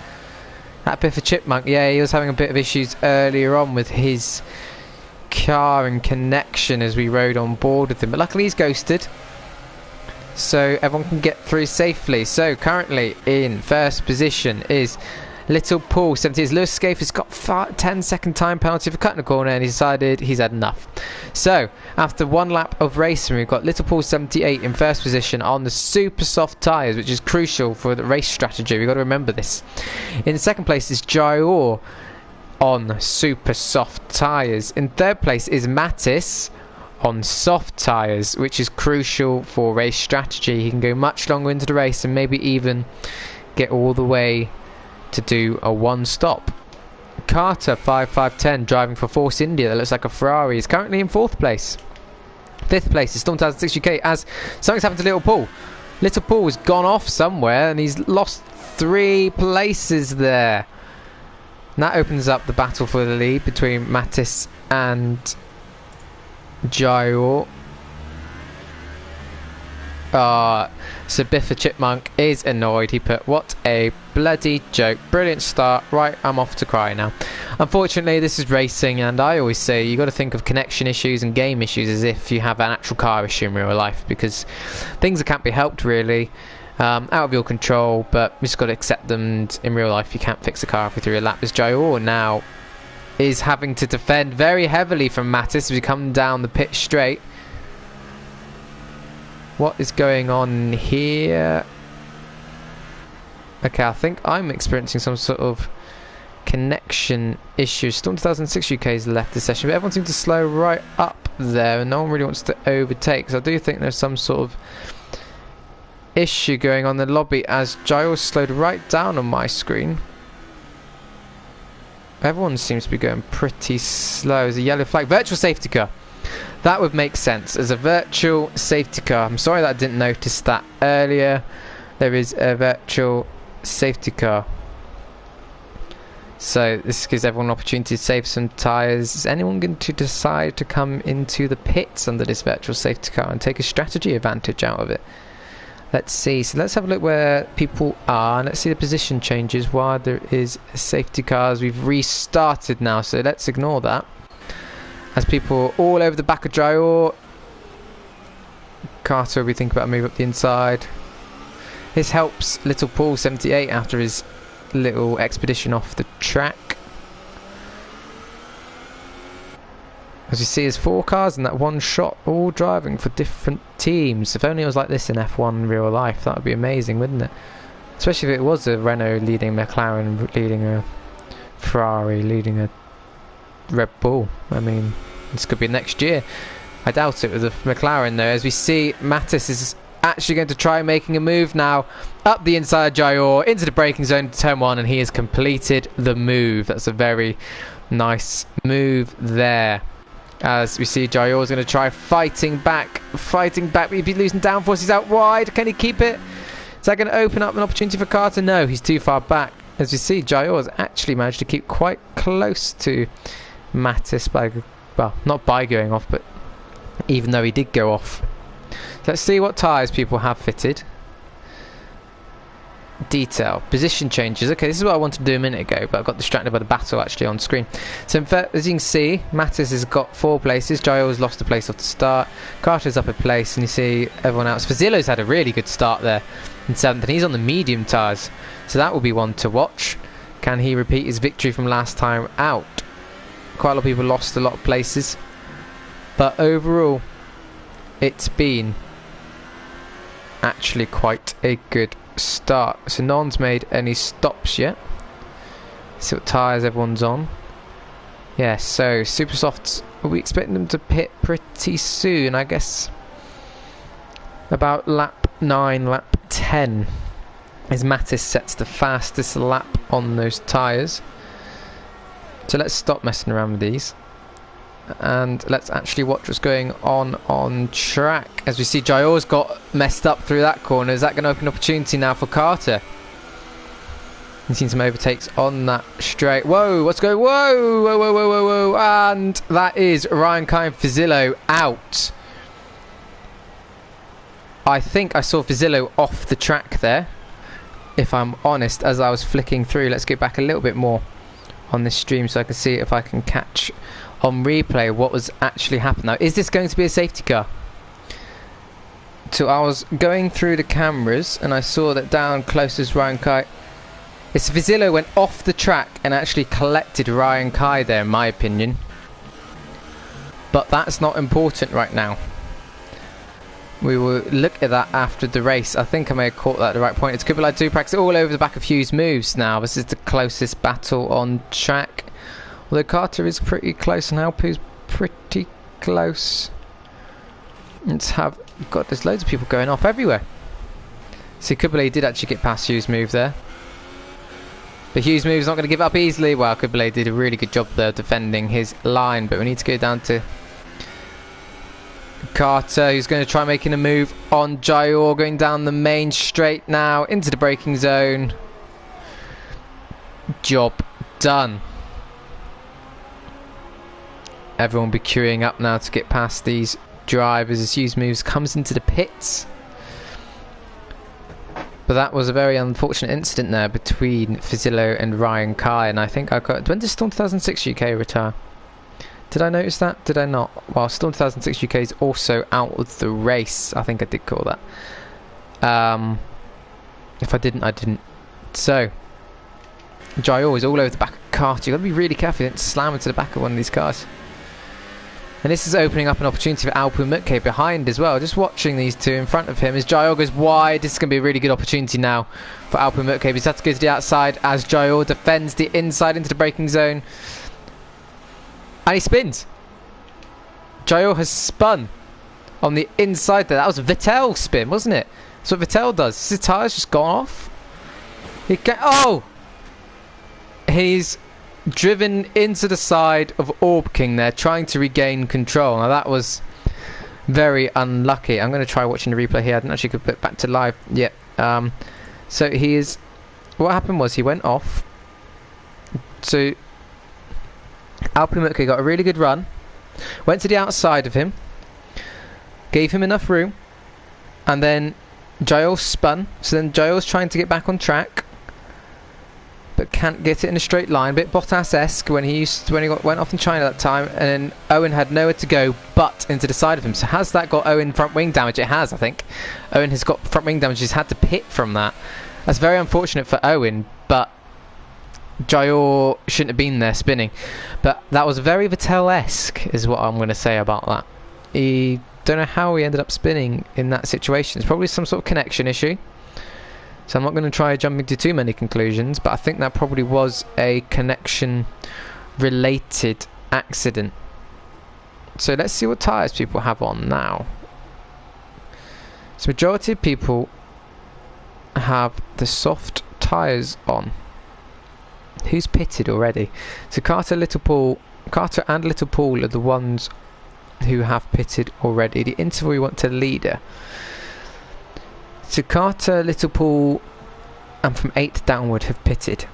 That bit for Chipmunk, yeah, he was having a bit of issues earlier on with his car and connection as we rode on board with him, but luckily he's ghosted, so everyone can get through safely. So currently in first position is Little Paul 70. Lewis Scaife has got 10-second time penalty for cutting a corner, and he decided he's had enough. So after 1 lap of racing, we've got Little Paul 78 in first position on the super soft tyres, which is crucial for the race strategy. We've got to remember this. In second place is Jayor on super soft tyres. In third place is Mattis on soft tyres, which is crucial for race strategy. He can go much longer into the race and maybe even get all the way to do a 1-stop. Carter 5510 driving for Force India, that looks like a Ferrari, is currently in 4th place. 5th place is Storm 2006 UK, as something's happened to Little Paul. Little Paul has gone off somewhere and he's lost 3 places there. And that opens up the battle for the lead between Mattis and Jayor. So Biffa Chipmunk is annoyed. He put, what a bloody joke. Brilliant start. Right, I'm off to cry now. Unfortunately, this is racing, and I always say you got to think of connection issues and game issues as if you have an actual car issue in real life, because things that can't be helped really. Out of your control, but we just got to accept them, and in real life you can't fix a car halfway through a lap. As Jayor now is having to defend very heavily from Mattis as we come down the pit straight. What is going on here? Okay, I think I'm experiencing some sort of connection issue. Storm 2006 UK has left the session, but everyone seems to slow right up there and no one really wants to overtake, so I do think there's some sort of issue going on in the lobby as Jayor slowed right down on my screen. Everyone seems to be going pretty slow. There's a yellow flag. Virtual safety car. That would make sense as a virtual safety car. I'm sorry that I didn't notice that earlier. There is a virtual safety car. So this gives everyone an opportunity to save some tyres. Is anyone going to decide to come into the pits under this virtual safety car and take a strategy advantage out of it? Let's see. So let's have a look where people are. Let's see the position changes while there is safety cars. We've restarted now, so let's ignore that. As people are all over the back of Jayor. Carter, we think about a move up the inside. This helps Little Paul 78 after his little expedition off the track. As you see, there's 4 cars in that one shot, all driving for different teams. If only it was like this in F1 in real life, that would be amazing, wouldn't it? Especially if it was a Renault leading a McLaren, leading a Ferrari, leading a Red Bull. I mean, this could be next year. I doubt it with a McLaren though. As we see, Mattis is actually going to try making a move now up the inside of Jayor into the braking zone to turn 1, and he has completed the move. That's a very nice move there. As we see, Jayor is going to try fighting back, but he'd be losing downforce. He's out wide. Can he keep it? Is that going to open up an opportunity for Carter? No, he's too far back. As you see, Jayor has actually managed to keep quite close to Mattis by, well, not by going off, but even though he did go off. Let's see what tyres people have fitted. Detail, position changes. Okay, this is what I wanted to do a minute ago, but I got distracted by the battle actually on screen. So as you can see, Mattis has got 4 places. Jayor's lost a place off the start. Carter's up a place, and you see everyone else. Fazillo's had a really good start there in 7th, and he's on the medium tyres, so that will be one to watch. Can he repeat his victory from last time out? Quite a lot of people lost a lot of places, but overall it's been actually quite a good start. So no one's made any stops yet. See what tyres everyone's on. Yeah, so super softs, we expecting them to pit pretty soon, I guess about lap 9, lap 10 as Mattis sets the fastest lap on those tyres. So let's stop messing around with these and let's actually watch what's going on track. As we see, Jayor's got messed up through that corner. Is that going to open an opportunity now for Carter? He's seen some overtakes on that straight. Whoa, what's going? Whoa, whoa, whoa, whoa, whoa, whoa. And that is Ryan Kai and Fazillo out. I think I saw Fazillo off the track there, if I'm honest, as I was flicking through. Let's get back a little bit more on this stream so I can see if I can catch on replay what was actually happening. Now, is this going to be a safety car? So I was going through the cameras and I saw that down close as Ryan Kai. It's Fazillo went off the track and actually collected Ryan Kai there, in my opinion. But that's not important right now. We will look at that after the race. I think I may have caught that at the right point. It's good, but I do practice all over the back of Hugh's moves now. This is the closest battle on track. Although Carter is pretty close and Alpu's pretty close. Let's have... God, there's loads of people going off everywhere. See, Kublai did actually get past Hugh's move there. But Hugh's move is not going to give up easily. Well, Kublai did a really good job there defending his line. But we need to go down to Carter, who's going to try making a move on Jayor, going down the main straight now into the braking zone. Job done. Everyone will be queuing up now to get past these drivers as Hughes moves comes into the pits. But that was a very unfortunate incident there between Fazillo and Ryan Kai, and I think I got... When did Storm 2006 UK retire? Did I notice that? Did I not? Well, Storm 2006 UK is also out of the race. I think I did call that. If I didn't, I didn't. So, Jayor is all over the back of Carter. You've got to be really careful you don't slam into the back of one of these cars. And this is opening up an opportunity for Alpu Mutke behind as well. Just watching these two in front of him as Jayor goes wide. This is going to be a really good opportunity now for Alpu Mutke. He's had to go to the outside as Jayor defends the inside into the braking zone. And he spins. Jayor has spun on the inside there. That was a Vettel spin, wasn't it? That's what Vettel does. His tyre's just gone off. Oh! He's driven into the side of Orb King there, trying to regain control. Now that was very unlucky. I'm going to try watching the replay here. I didn't actually put it back to live yet. So he is... What happened was he went off. So Alpumutke got a really good run, went to the outside of him, gave him enough room, and then Jayor spun. So then Jayor's trying to get back on track, but can't get it in a straight line. A bit Bottas-esque when he went off in China that time, and then Owen had nowhere to go but into the side of him. So has that got Owen front wing damage? It has, I think. Owen has got front wing damage. He's had to pit from that. That's very unfortunate for Owen, but Jayor shouldn't have been there spinning. But that was very Vettel-esque is what I'm going to say about that. He don't know how he ended up spinning in that situation. It's probably some sort of connection issue. So I'm not going to try jumping to too many conclusions, but I think that probably was a connection-related accident. So let's see what tyres people have on now. So majority of people have the soft tyres on. Who's pitted already? So Carter and Little Paul are the ones who have pitted already. The interval we want to leader. So Carter, Little Paul, and from 8th downward have pitted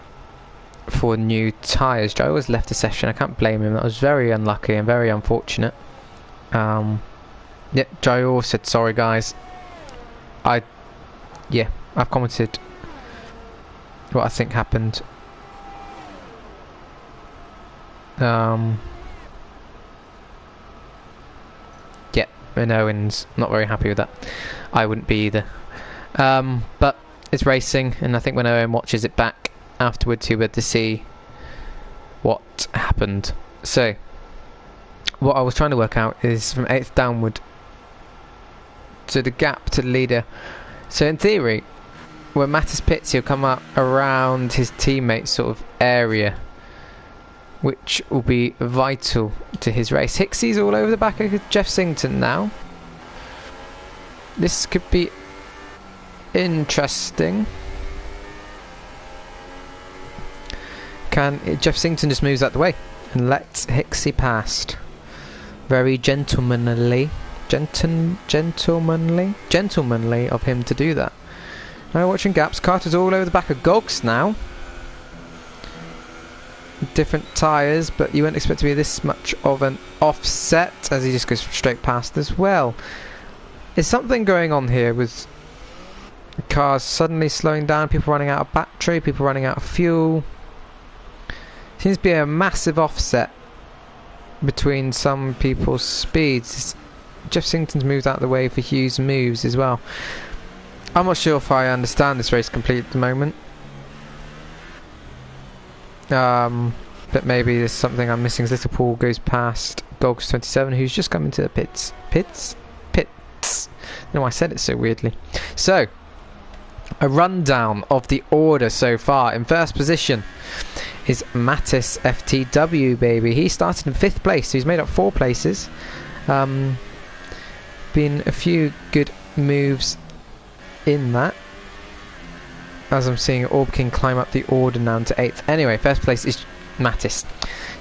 for new tyres. Joe has left the session. I can't blame him. That was very unlucky and very unfortunate. Yeah, Joe said sorry guys. I've commented what I think happened. Yeah, and Owen's not very happy with that. I wouldn't be either. But it's racing, and I think when Owen watches it back afterwards, he'll be able to see what happened. So, what I was trying to work out is from 8th downward to the gap to the leader. So in theory, when Mattis pits, he'll come up around his teammate's sort of area, which will be vital to his race. Hicksey's all over the back of Jeff Singleton now. This could be interesting. Jeff Singleton just moves out the way and lets Hicksey past. Very gentlemanly of him to do that. Now watching gaps. Carter's all over the back of Gogs now. Different tyres, but you wouldn't expect to be this much of an offset as he just goes straight past as well. There's something going on here with cars suddenly slowing down, people running out of battery, people running out of fuel. Seems to be a massive offset between some people's speeds. Jeff Singleton's moved out of the way for Hughes' moves as well. I'm not sure if I understand this race completely at the moment. But maybe there's something I'm missing. As Little Paul goes past Gogs 27, who's just coming to the pits. No, I said it so weirdly. So, a rundown of the order so far. In first position is myatesftw, baby. He started in 5th place, so he's made up 4 places. Been a few good moves in that. As I'm seeing Orb King climb up the order now to 8th. Anyway, first place is Mattis.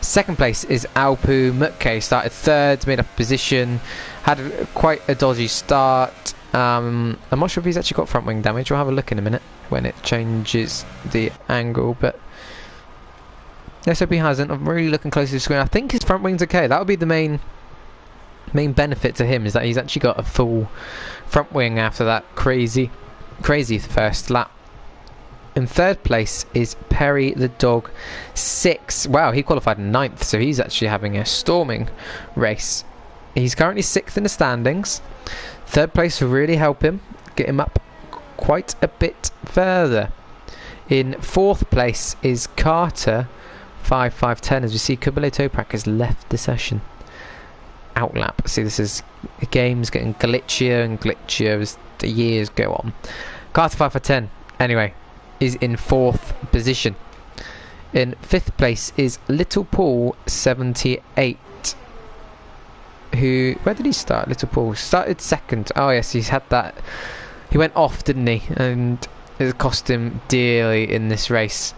Second place is Alpu Mutke. Started 3rd, made up a position. Had quite a dodgy start. I'm not sure if he's actually got front wing damage. We'll have a look in a minute when it changes the angle. But let's hope he hasn't. I'm really looking close to the screen. I think his front wing's okay. That would be the main benefit to him, is that he's actually got a full front wing after that crazy first lap. In 3rd place is Perry the Dog 6. Wow, he qualified in 9th, so he's actually having a storming race. He's currently 6th in the standings. 3rd place will really help him, get him up quite a bit further. In 4th place is Carter 5510. As we see, Kubile Toprak has left the session. Outlap. See, this is the game's getting glitchier and glitchier as the years go on. Carter 5510. Anyway, is in 4th position. In 5th place is Little Paul 78. Where did he start? Little Paul started 2nd. Oh yes, he's had that. He went off, didn't he? And it cost him dearly in this race.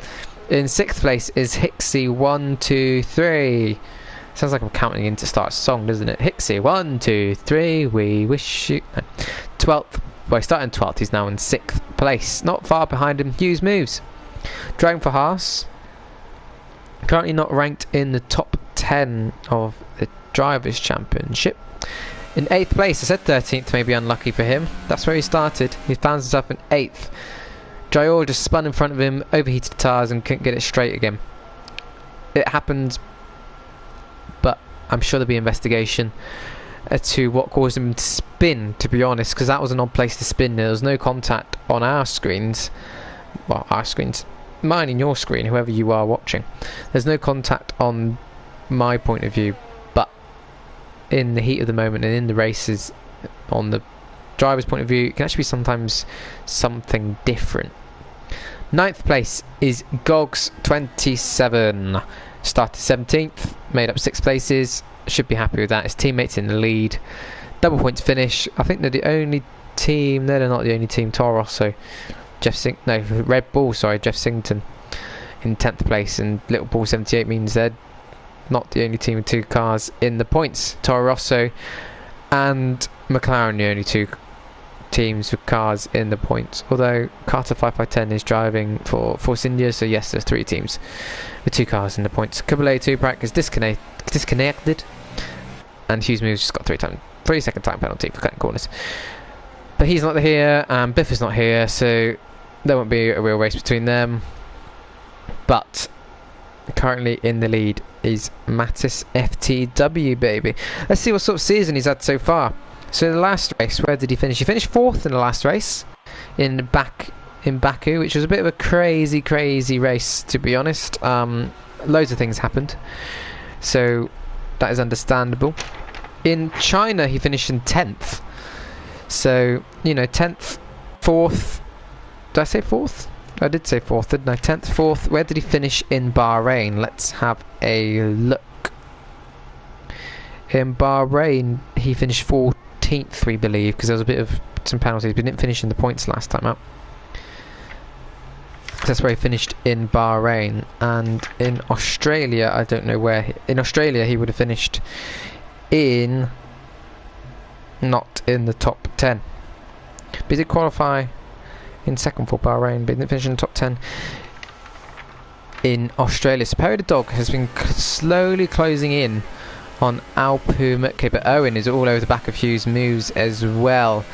In 6th place is Hicksey 1, 2, 3. Sounds like I'm counting in to start a song, doesn't it? Hicksey 1, 2, 3. We wish you. No. 12th. Well, he started in 12th. He's now in 6th place. Not far behind him. Hughes moves. Driving for Haas. Currently not ranked in the top 10 of the Drivers' Championship. In 8th place, I said 13th, maybe unlucky for him. That's where he started. He found himself in 8th. Jayor just spun in front of him, overheated tires and couldn't get it straight again. It happened, but I'm sure there'll be investigation to what caused him to spin, to be honest, because that was an odd place to spin. There was no contact on our screens. Well, our screens. Mine and your screen, whoever you are watching. There's no contact on my point of view, but in the heat of the moment and in the races, on the driver's point of view, it can actually be sometimes something different. 9th place is Gogs 27. Started 17th, made up 6 places. Should be happy with that. His teammates in the lead. Double points finish. I think they're the only team. They're not the only team. Toro Rosso, Red Bull, sorry, Jeff Singleton in 10th place, and Little Bull 78 means they're not the only team with 2 cars in the points. Toro Rosso and McLaren the only 2 teams with cars in the points, although Carter 5x10 is driving for Force India, so yes, there's 3 teams with 2 cars in the points. Kubale 2 practice disconnected, and Hughes Moves just got 3-second time penalty for cutting corners. But he's not here, and Biff is not here, so there won't be a real race between them. But currently in the lead is myatesftw, baby. Let's see what sort of season he's had so far. So the last race, where did he finish? He finished 4th in the last race in Baku, which was a bit of a crazy race, to be honest. Loads of things happened, so that is understandable. In China, he finished in 10th. So, 10th, 4th. Did I say 4th? I did say 4th, didn't I? 10th, 4th. Where did he finish in Bahrain? Let's have a look. In Bahrain, he finished 14th, we believe, because there was a bit of some penalties, but he didn't finish in the points last time out. That's where he finished in Bahrain. And in Australia, I don't know where. In Australia, he would have finished not in the top 10. But he did qualify in 2nd for Bahrain, but he didn't finish in the top 10 in Australia. So Perry the Dog has been slowly closing in on Alpu Mutke, but Owen is all over the back of Hughes Moves as well.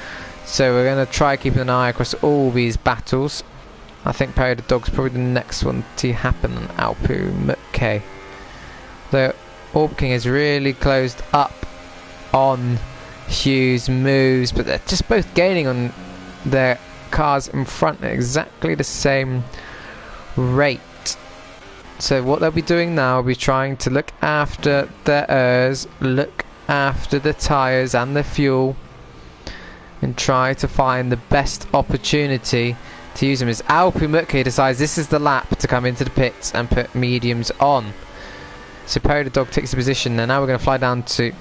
So we're going to try keeping an eye across all these battles. I think Perry the Dog's probably the next one to happen on Alpu Mutke. Though Orb King has really closed up on Hughes Moves, but they're just both gaining on their cars in front at exactly the same rate. So what they'll be doing now will be trying to look after their ERS, look after the tyres and the fuel, and try to find the best opportunity to use them. As Alpu Mutke decides this is the lap to come into the pits and put mediums on. So Perry the Dog takes the position, and now we're going to fly down to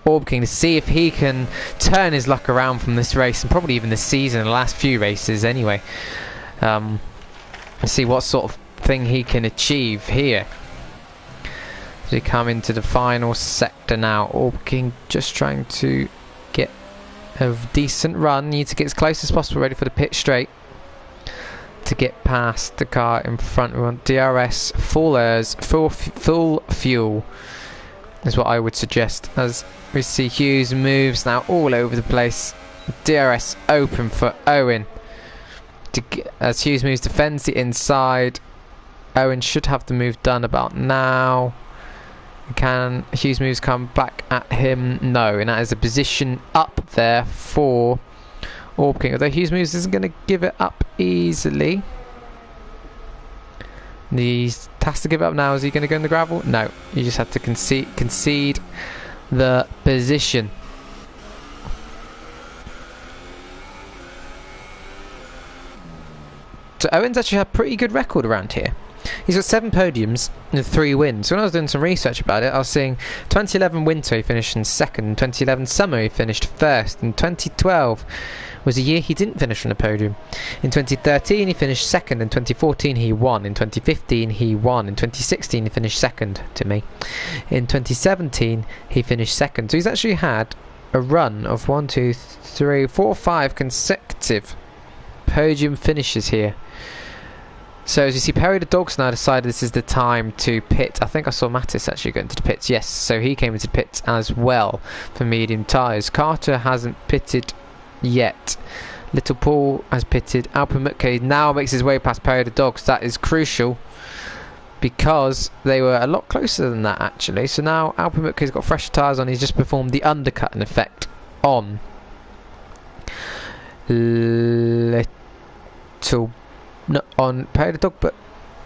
Orb King to see if he can turn his luck around from this race, and probably even this season, the last few races anyway. See what sort of thing he can achieve here. As we come into the final sector now, Orb King just trying to get a decent run. Need to get as close as possible, ready for the pit straight to get past the car in front. We want DRS, full ERS, full fuel is what I would suggest, as we see Hughes Moves now all over the place. DRS open for Owen as Hughes Moves defends the inside. Owen should have the move done about now. Can Hughes Moves come back at him? No, and that is a position up there for Orb King, although Hughes Moves isn't going to give it up easily. He has to give it up now. Is he going to go in the gravel? No, you just have to concede the position. So Owen's actually had a pretty good record around here. He's got 7 podiums and 3 wins. So when I was doing some research about it, I was seeing 2011 winter he finished in 2nd, 2011 summer he finished 1st, and 2012 was a year he didn't finish on the podium. In 2013 he finished 2nd, in 2014 he won, in 2015 he won, in 2016 he finished 2nd to me, in 2017 he finished 2nd. So he's actually had a run of 1, 2, 3, 4, 5 consecutive podium finishes here. So as you see, Perry the Dog's now decided this is the time to pit. I think I saw Mattis actually go into the pits. Yes, so he came into the pits as well for medium tyres. Carter hasn't pitted yet. Little Paul has pitted. Alpu Mutke now makes his way past Perry the Dog. So that is crucial, because they were a lot closer than that actually. So now Alpu Mutke's got fresh tyres on. He's just performed the undercut in effect on on Perry the Dog, but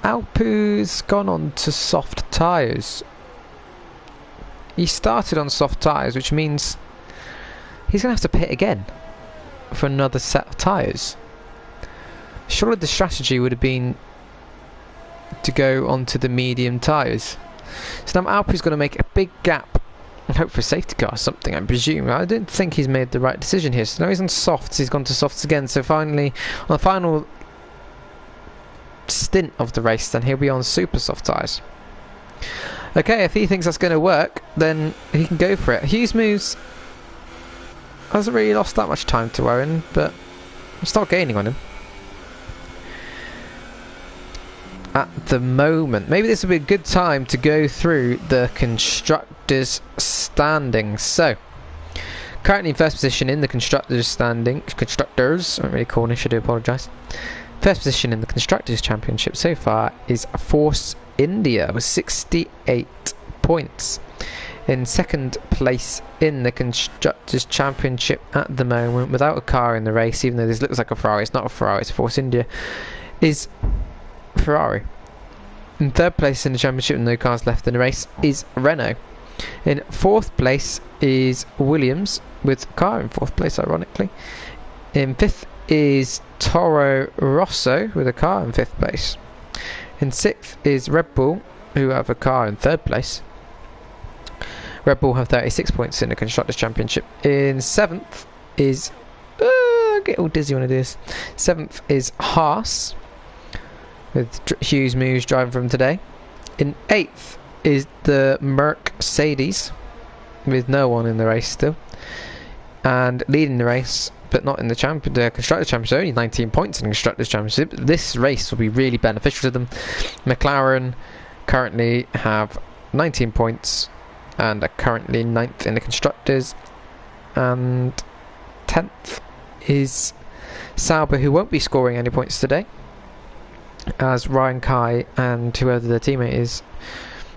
Alpu's gone on to soft tyres. He started on soft tyres, which means he's going to have to pit again for another set of tyres. Surely the strategy would have been to go onto the medium tyres. So now Alpu's going to make a big gap hope for a safety car or something, I presume. I don't think he's made the right decision here. So now he's on softs, he's gone to softs again. So finally, on the final stint of the race, then he'll be on super soft tyres. Okay, if he thinks that's going to work, then he can go for it. Hughes moves hasn't really lost that much time to Owen, but we'll start gaining on him at the moment. Maybe this will be a good time to go through the constructors' standings. So, currently in first position in the constructors' standing. Constructors, I'm really Cornish, I do apologise. First position in the constructors' championship so far is Force India with 68 points. In second place in the constructors' championship at the moment, without a car in the race, even though this looks like a Ferrari, it's not a Ferrari, it's Force India, is Ferrari. In third place in the championship, no cars left in the race, is Renault. In fourth place is Williams, with a car in fourth place, ironically. In fifth is Toro Rosso, with a car in fifth place. In sixth is Red Bull, who have a car in third place. Red Bull have 36 points in the Constructors' Championship. In seventh is... I get all dizzy when I do this. Seventh is Haas, with Hughes Moves driving from today. In eighth is the Mercedes, with no one in the race still. And leading the race, but not in the Constructors' Championship, only 19 points in the Constructors' Championship. This race will be really beneficial to them. McLaren currently have 19 points and are currently 9th in the Constructors. And 10th is Sauber, who won't be scoring any points today, as Ryan Kai and whoever their teammate is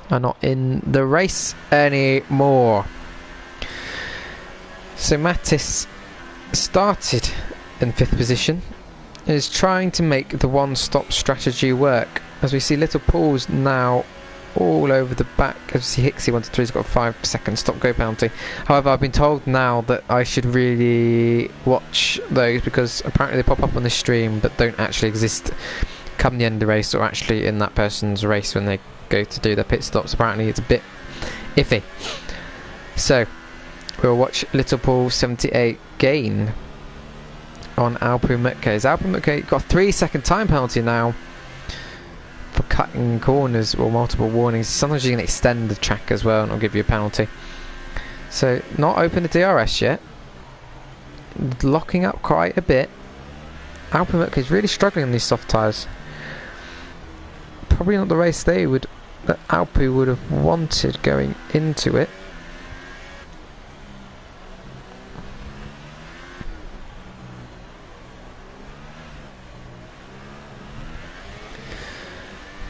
are not in the race anymore. So Mattis started in 5th position, is trying to make the one-stop strategy work, as we see little Paul's now all over the back. As you see Hixie 1 to 3 has got a 5-second stop-go penalty. However, I've been told now that I should really watch those, because apparently they pop up on the stream but don't actually exist come the end of the race, or actually in that person's race when they go to do their pit stops. Apparently it's a bit iffy. So we'll watch Little Paul 78 gain on Alpu Mutke. Alpu Mutke got a 3-second time penalty now for cutting corners, or multiple warnings. Sometimes you can extend the track as well and it'll give you a penalty. So not open the DRS yet, locking up quite a bit. Alpu Mutke is really struggling on these soft tyres. Probably not the race that Alpu would have wanted going into it.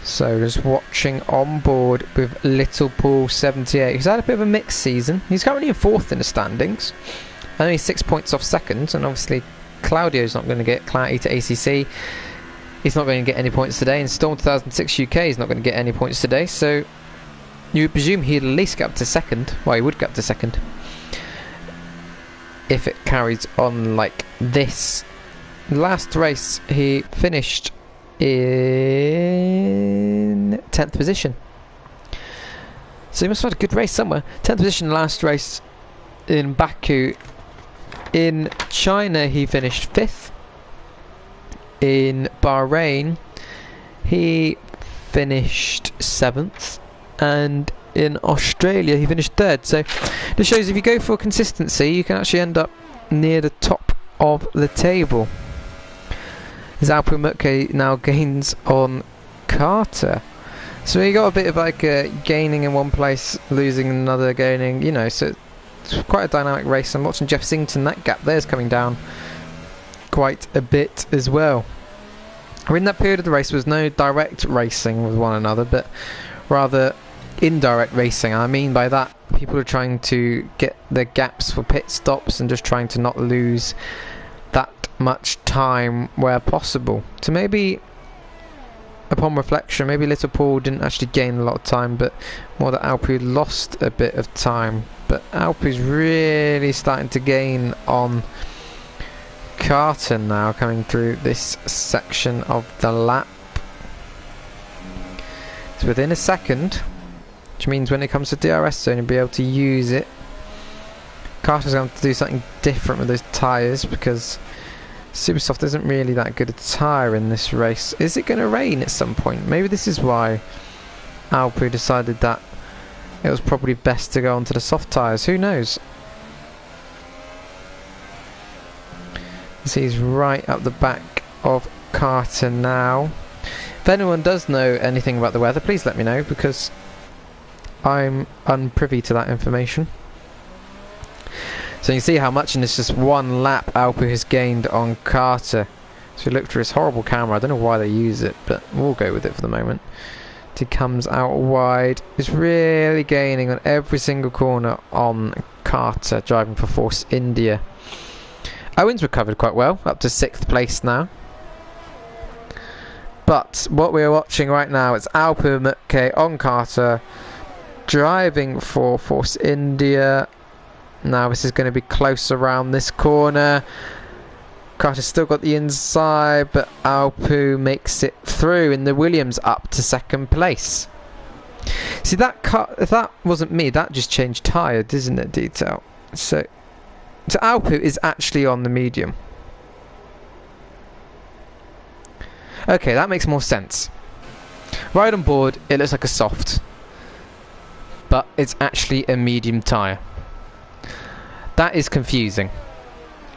So just watching on board with Little Paul 78. He's had a bit of a mixed season. He's currently in 4th in the standings, only 6 points off 2nd, and obviously Claudio's not going to get clarity to ACC. He's not going to get any points today, and Storm 2006 UK is not going to get any points today, so you would presume he'd at least get up to 2nd. Well, he would get up to 2nd if it carries on like this. Last race he finished in 10th position, so he must have had a good race somewhere. 10th position last race in Baku. In China he finished 5th. In Bahrain he finished 7th, and in Australia he finished 3rd. So this shows if you go for consistency you can actually end up near the top of the table. Alpu Mutke now gains on Carter, so you got a bit of like gaining in one place, losing another, gaining, you know, so it's quite a dynamic race. I'm watching Jeff Singleton, that gap there's coming down quite a bit as well. In that period of the race there was no direct racing with one another, but rather indirect racing. I mean by that, people are trying to get the gaps for pit stops and just trying to not lose that much time where possible. So maybe upon reflection, maybe Little Paul didn't actually gain a lot of time, but more that Alpu lost a bit of time. But Alpu's really starting to gain on Carter now, coming through this section of the lap. It's within a second which means when it comes to DRS zone, you'll be able to use it. Carter's going to have to do something different with those tyres because Supersoft isn't really that good a tyre in this race. Is it going to rain at some point? Maybe this is why Alpu decided that it was probably best to go onto the soft tyres. Who knows? So he's right up the back of Carter now. If anyone does know anything about the weather, please let me know because I'm unprivy to that information. So you can see how much in this just one lap Alpu has gained on Carter. So we look through his horrible camera. I don't know why they use it, but we'll go with it for the moment. He comes out wide. He's really gaining on every single corner on Carter, driving for Force India. Owen's recovered quite well, up to 6th place now. But what we're watching right now is Alpu Mutke on Carter, driving for Force India. Now this is going to be close around this corner. Carter's still got the inside, but Alpu makes it through in the Williams up to 2nd place. See, if that wasn't me, that just changed tyre, doesn't it, detail? So Alpu is actually on the medium. Okay, that makes more sense. Right on board, it looks like a soft, but it's actually a medium tyre. That is confusing.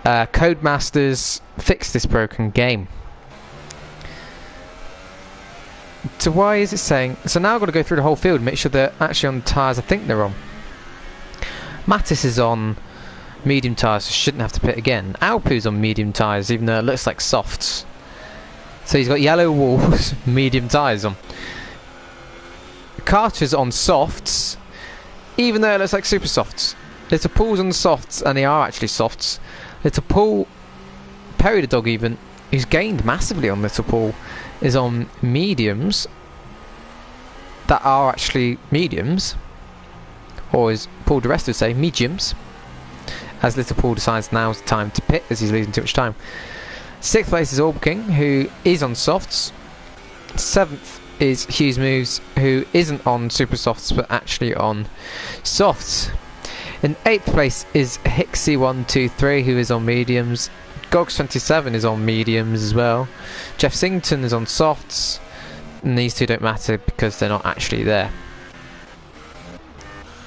Codemasters, fix this broken game. So why is it saying... So now I've got to go through the whole field and make sure they're actually on the tyres I think they're on. Mattis is on medium tyres, so shouldn't have to pit again. Alpu's on medium tyres, even though it looks like softs. So he's got yellow walls, medium tyres on. Carter's on softs, even though it looks like super softs. Little Paul's on the softs, and they are actually softs. Little Paul, Perry the dog even, who's gained massively on Little Paul, is on mediums that are actually mediums, or as Paul DeResta would say, mediums, as Little Paul decides now's the time to pit as he's losing too much time. 6th place is Orb King, who is on softs. 7th is Hughes Moves, who isn't on super softs but actually on softs. In 8th place is Hixie123, who is on mediums. Gogs27 is on mediums as well. Jeff Singleton is on softs, and these two don't matter because they're not actually there.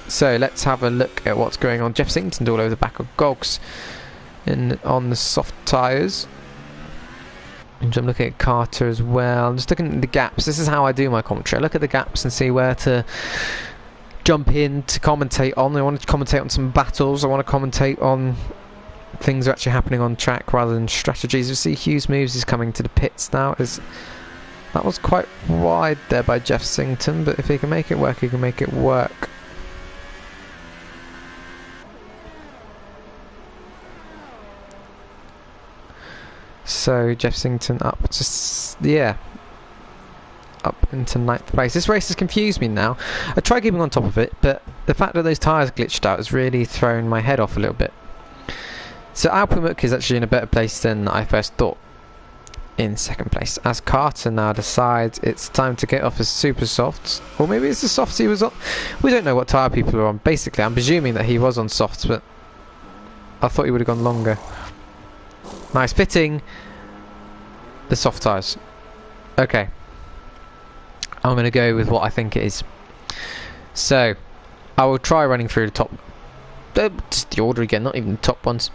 So let's have a look at what's going on. Jeff Singleton's all over the back of Gogs on the soft tyres. And I'm looking at Carter as well. I'm just looking at the gaps. This is how I do my commentary. I look at the gaps and see where to jump in to commentate on. I want to commentate on some battles. I want to commentate on things that are actually happening on track rather than strategies. You see Hughes Moves is coming to the pits now. That was quite wide there by Jeff Singleton, but if he can make it work, he can make it work. So Jeff Singleton up up into 9th place. This race has confused me now. I tried keeping on top of it, but the fact that those tyres glitched out has really thrown my head off a little bit. So Alpamuk is actually in a better place than I first thought, in 2nd place, as Carter now decides it's time to get off his super softs, or maybe it's the softs he was on. We don't know what tyre people are on. Basically, I'm presuming that he was on softs, but I thought he would have gone longer. Nice fitting the soft tyres. Okay, I'm going to go with what I think it is. So I will try running through the top, just the order again, not even the top ones.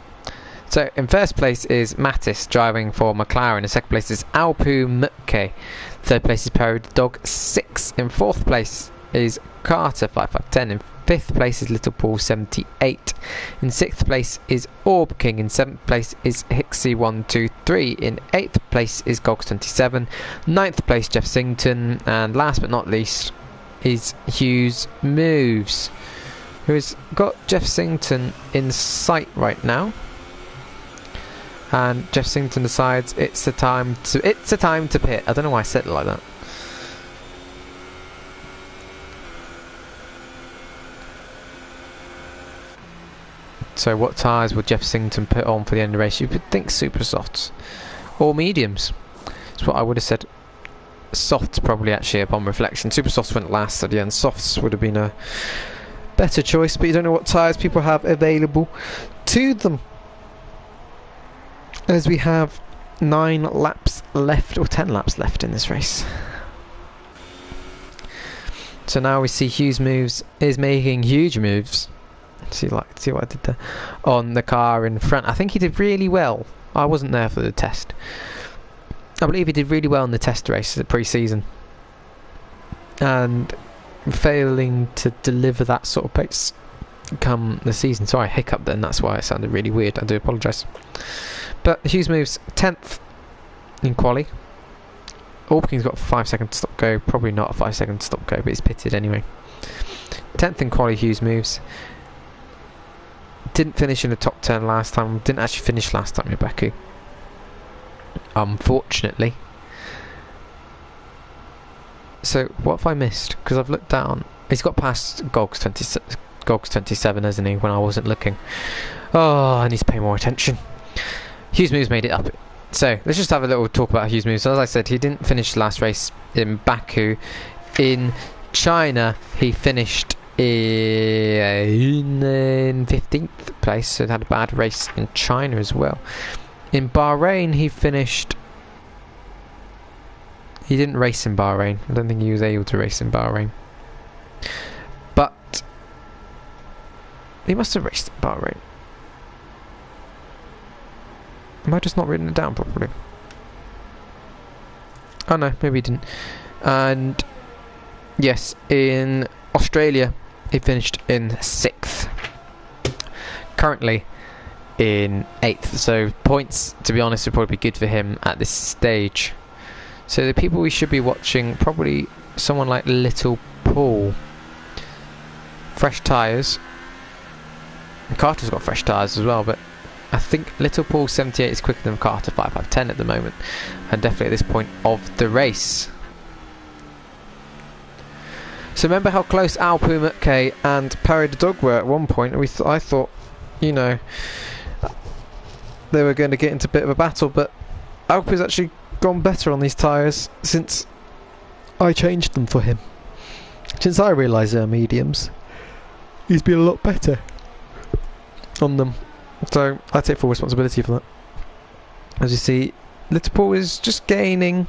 So in 1st place is Mattis driving for McLaren. In 2nd place is Alpu Mutke. 3rd place is Perry the Dog 6. In 4th place is Carter 5510. In 5th place is Little Paul 78. In 6th place is Orb King. In 7th place is Hixie123. In 8th place is Gogs27. 9th place Jeff Singleton. And last but not least is Hughes Moves, who has got Jeff Singleton in sight right now. And Jeff Singleton decides it's a time to pit. I don't know why I said it like that. So what tyres will Jeff Singleton put on for the end of the race? You would think super softs or mediums. That's what I would have said. softs probably actually upon reflection. Super softs went last at the end. Softs would have been a better choice, but you don't know what tyres people have available to them. As we have 9 laps left, or 10 laps left in this race. So now we see Hughes moves is making huge moves. See what I did there on the car in front. I think he did really well. I wasn't there for the test. I believe he did really well in the test race at pre-season, and failing to deliver that sort of pace come the season. Sorry, I hiccuped then. That's why it sounded really weird. I do apologise. But Hughes moves 10th in quali. Alpin's got a 5 second stop go. Probably not a 5 second stop go, but he's pitted anyway. 10th in quali, Hughes moves. Didn't finish in the top 10 last time. Didn't actually finish last time in Baku, unfortunately. So what have I missed? Because I've looked down. He's got past Gogs 27, hasn't he, when I wasn't looking. Oh, I need to pay more attention. Hughes moves made it up. So let's just have a little talk about Hughes moves. So, as I said, he didn't finish the last race in Baku. In China, he finished in 15th place, so he had a bad race in China as well. In Bahrain, he finished... He didn't race in Bahrain. I don't think he was able to race in Bahrain. But he must have raced in Bahrain. Am I just not written it down properly? Oh no, maybe he didn't. And yes, in Australia he finished in 6th. Currently in 8th. So points, to be honest, would probably be good for him at this stage. So the people we should be watching, probably someone like Little Paul. Fresh tyres. Carter's got fresh tyres as well, but I think Little Paul 78 is quicker than Carter 5510 at the moment, and definitely at this point of the race. So remember how close Al Pumutke and Parry the Dog were at one point. I thought, you know, they were going to get into a bit of a battle, but Alp's actually gone better on these tyres since I changed them for him. Since I realised they're mediums, he's been a lot better on them. So I take full responsibility for that. As you see, Little Paul is just gaining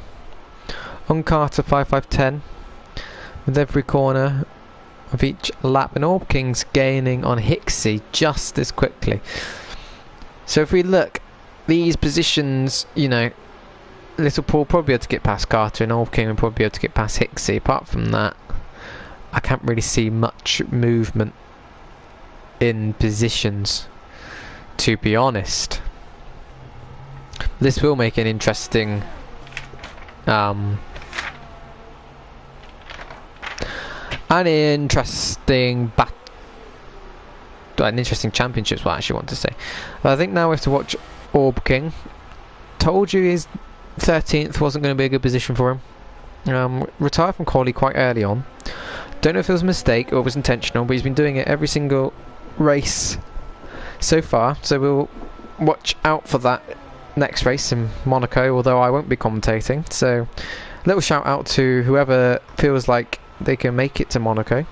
on Carter 5510 with every corner of each lap, and Orb King's gaining on Hicksey just as quickly. So if we look, these positions, you know, Little Paul probably able to get past Carter, and Orb King will probably be able to get past Hicksey. Apart from that, I can't really see much movement in positions, to be honest. This will make an interesting championship, what I actually want to say. But I think now we have to watch Orb King. Told you his 13th wasn't going to be a good position for him. Retired from quali quite early on. Don't know if it was a mistake or it was intentional, but he's been doing it every single race so far, so we'll watch out for that next race in Monaco, although I won't be commentating. So little shout out to whoever feels like they can make it to Monaco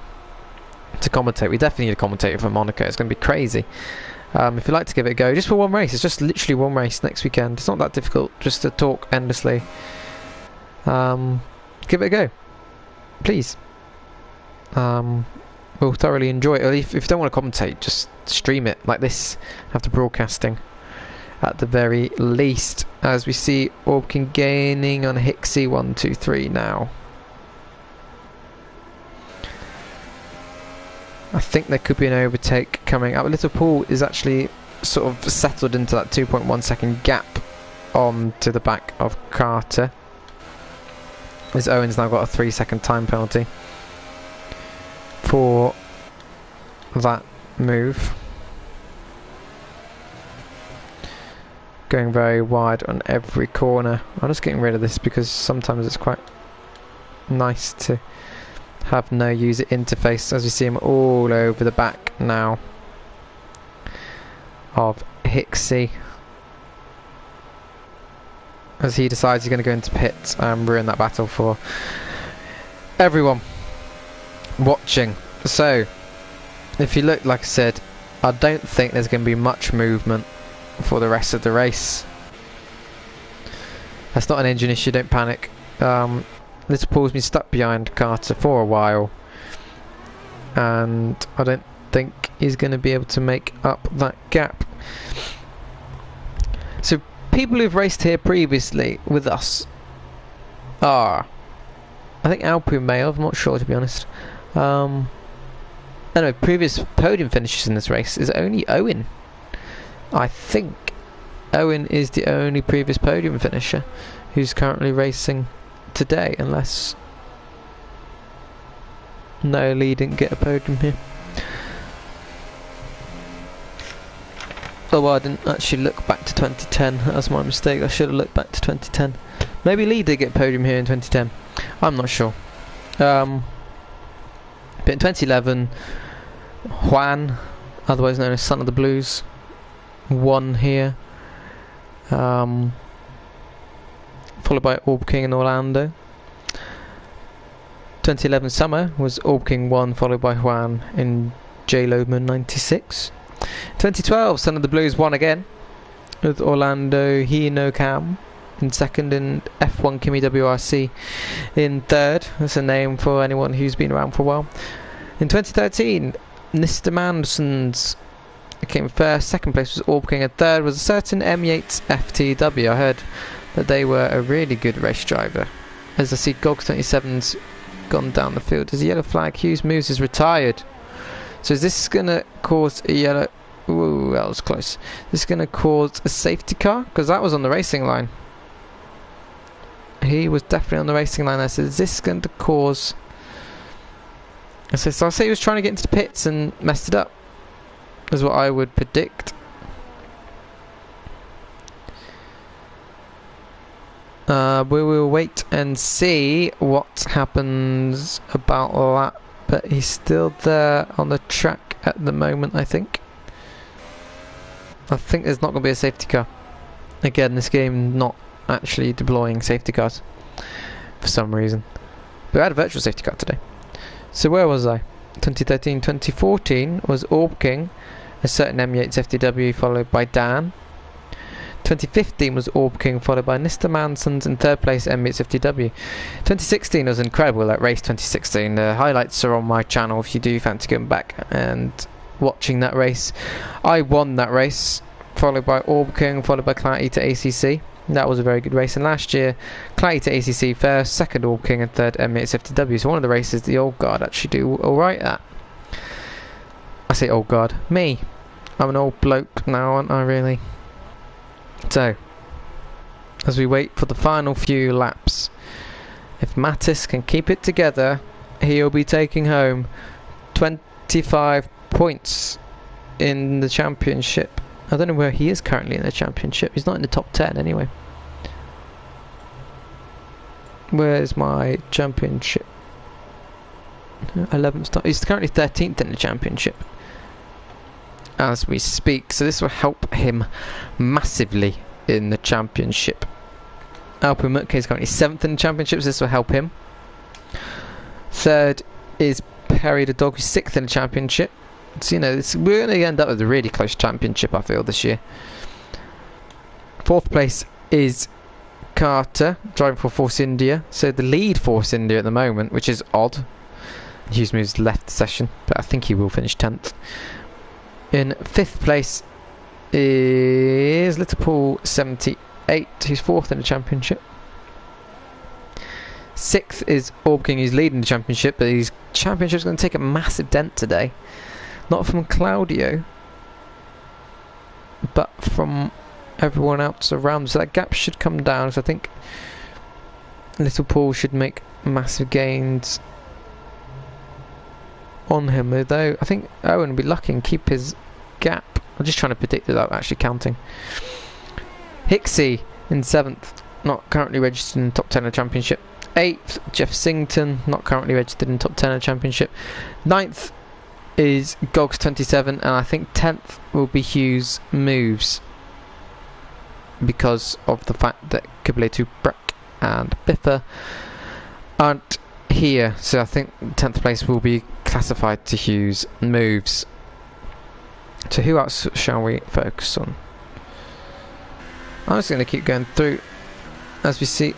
to commentate. We definitely need a commentator for Monaco. It's going to be crazy. If you'd like to give it a go, just for one race, it's just literally one race next weekend. It's not that difficult, just to talk endlessly. Give it a go, please. We'll thoroughly enjoy it. If you don't want to commentate, just stream it like this. Have the broadcasting at the very least. As we see Orbkin gaining on Hicksey 1, 2, 3 now. I think there could be an overtake coming up. Little Paul is actually sort of settled into that 2.1 second gap on to the back of Carter. As Owen's now got a 3 second time penalty for that move. Going very wide on every corner. I'm just getting rid of this because sometimes it's quite nice to have no user interface, as we see him all over the back now of Hicksey. as he decides he's going to go into pits and ruin that battle for everyone watching. So, if you look, like I said, I don't think there's going to be much movement for the rest of the race. That's not an engine issue, don't panic. Little Paul's been stuck behind Carter for a while, and I don't think he's going to be able to make up that gap. So people who've raced here previously with us are, I think Alpine may have, I'm not sure to be honest. Anyway, previous podium finishes in this race is only Owen. I think Owen is the only previous podium finisher who's currently racing today, unless no, Lee didn't get a podium here. Oh, well, I didn't actually look back to 2010. That was my mistake. I should have looked back to 2010. Maybe Lee did get a podium here in 2010. I'm not sure. But in 2011, Juan, otherwise known as Son of the Blues, won here. Followed by Orb King and Orlando. 2011 summer was Orb King 1, followed by Juan in J. Loman 96. 2012, Son of the Blues won again, with Orlando Hino Cam in second, and F1 Kimi WRC in third. That's a name for anyone who's been around for a while. In 2013, Mr. Manson's came first, second place was Orb King, and third was a certain myatesftw. I heard that they were a really good race driver. As I see Gogs 27's gone down the field. There's a yellow flag. Hughes moves is retired. So is this going to cause a yellow... Ooh, that was close. This is going to cause a safety car? Because that was on the racing line. He was definitely on the racing line there. So is this going to cause... So I'll say he was trying to get into the pits and messed it up. Is what I would predict. We will wait and see what happens about that. But he's still there on the track at the moment, I think. I think there's not going to be a safety car. Again, this game not actually deploying safety cars for some reason. But I had a virtual safety car today. So where was I? 2013, 2014 was Orb King, a certain myatesftw, followed by Dan. 2015 was Orb King, followed by Mr. Manson's in third place, myatesftw. 2016 was incredible, that race 2016. The highlights are on my channel if you do fancy going back and watching that race. I won that race, followed by Orb King, followed by Clarity to ACC. That was a very good race. And last year, Clarity to ACC first, second Orb King, and third myatesftw. So one of the races the old guard actually do alright at. I say old guard. Me. I'm an old bloke now, aren't I, really? So, as we wait for the final few laps, if Mattis can keep it together, he'll be taking home 25 points in the championship. I don't know where he is currently in the championship. He's not in the top 10 anyway. Where's my championship? 11th start. He's currently 13th in the championship as we speak, so this will help him massively in the championship. Alpin Mutke is currently 7th in the championship, so this will help him. Third is Perry the Dog, who's 6th in the championship. So, you know, we're going to end up with a really close championship, I feel, this year. 4th place is Carter, driving for Force India. So the lead Force India at the moment, which is odd. Hughes moves left session, but I think he will finish 10th. In 5th place is Little Paul 78, who's 4th in the championship. 6th is Orb King, who's leading the championship, but his championship's going to take a massive dent today. Not from Claudio, but from everyone else around. So that gap should come down. So I think Little Paul should make massive gains on him, although I think Owen will be lucky and keep his gap. I'm just trying to predict without actually counting. Hixie in 7th, not currently registered in the top 10 of the championship. 8th, Jeff Sington, not currently registered in top 10 of the championship. 9th is Gogs 27, and I think 10th will be Hughes Moves. because of the fact that Kublai Tuprak and Biffa aren't here, so I think 10th place will be classified to Hughes' moves. So who else shall we focus on? I'm just going to keep going through as we see.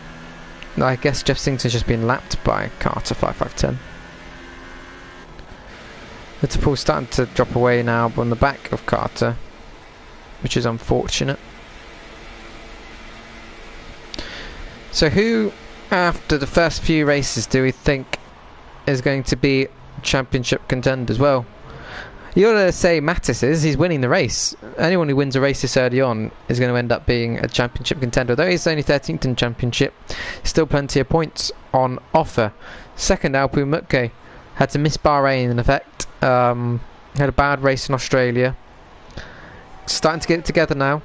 I guess Jeff Singleton's just been lapped by Carter 5.5.10. Liverpool's starting to drop away now on the back of Carter, which is unfortunate. So who, after the first few races, do we think is going to be championship contenders? Well, you gotta say Mattis is. He's winning the race. Anyone who wins a race this early on is going to end up being a championship contender. Though he's only 13th in championship, still plenty of points on offer. Second, Alpu Mutke had to miss Bahrain in effect. Had a bad race in Australia. Starting to get it together now.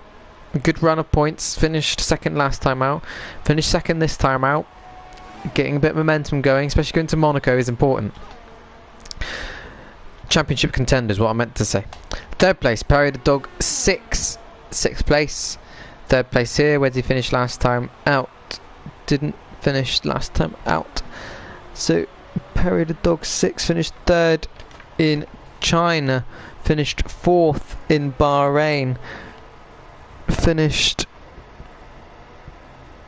A good run of points. Finished second last time out. Finished second this time out. Getting a bit of momentum going, especially going to Monaco, is important. Championship contenders, what I meant to say. Third place, Perry the Dog, 6th place. Third place here. Where did he finish last time out? Didn't finish last time out. So Perry the Dog 6th, finished 3rd in China, finished 4th in Bahrain,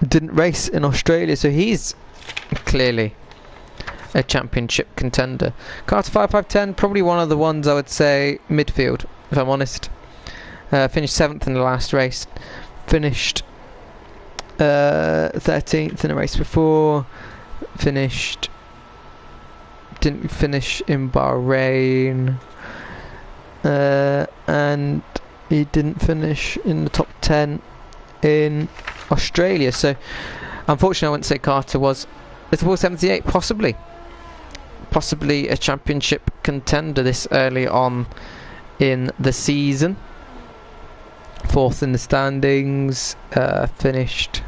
didn't race in Australia, so he's clearly a championship contender. Carter 5.5.10, probably one of the ones I would say midfield, if I'm honest. Finished 7th in the last race, finished 13th in a race before, didn't finish in Bahrain, and he didn't finish in the top 10 in Australia. So unfortunately I wouldn't say Carter was Liverpool 78, possibly a championship contender this early on in the season. 4th in the standings, finished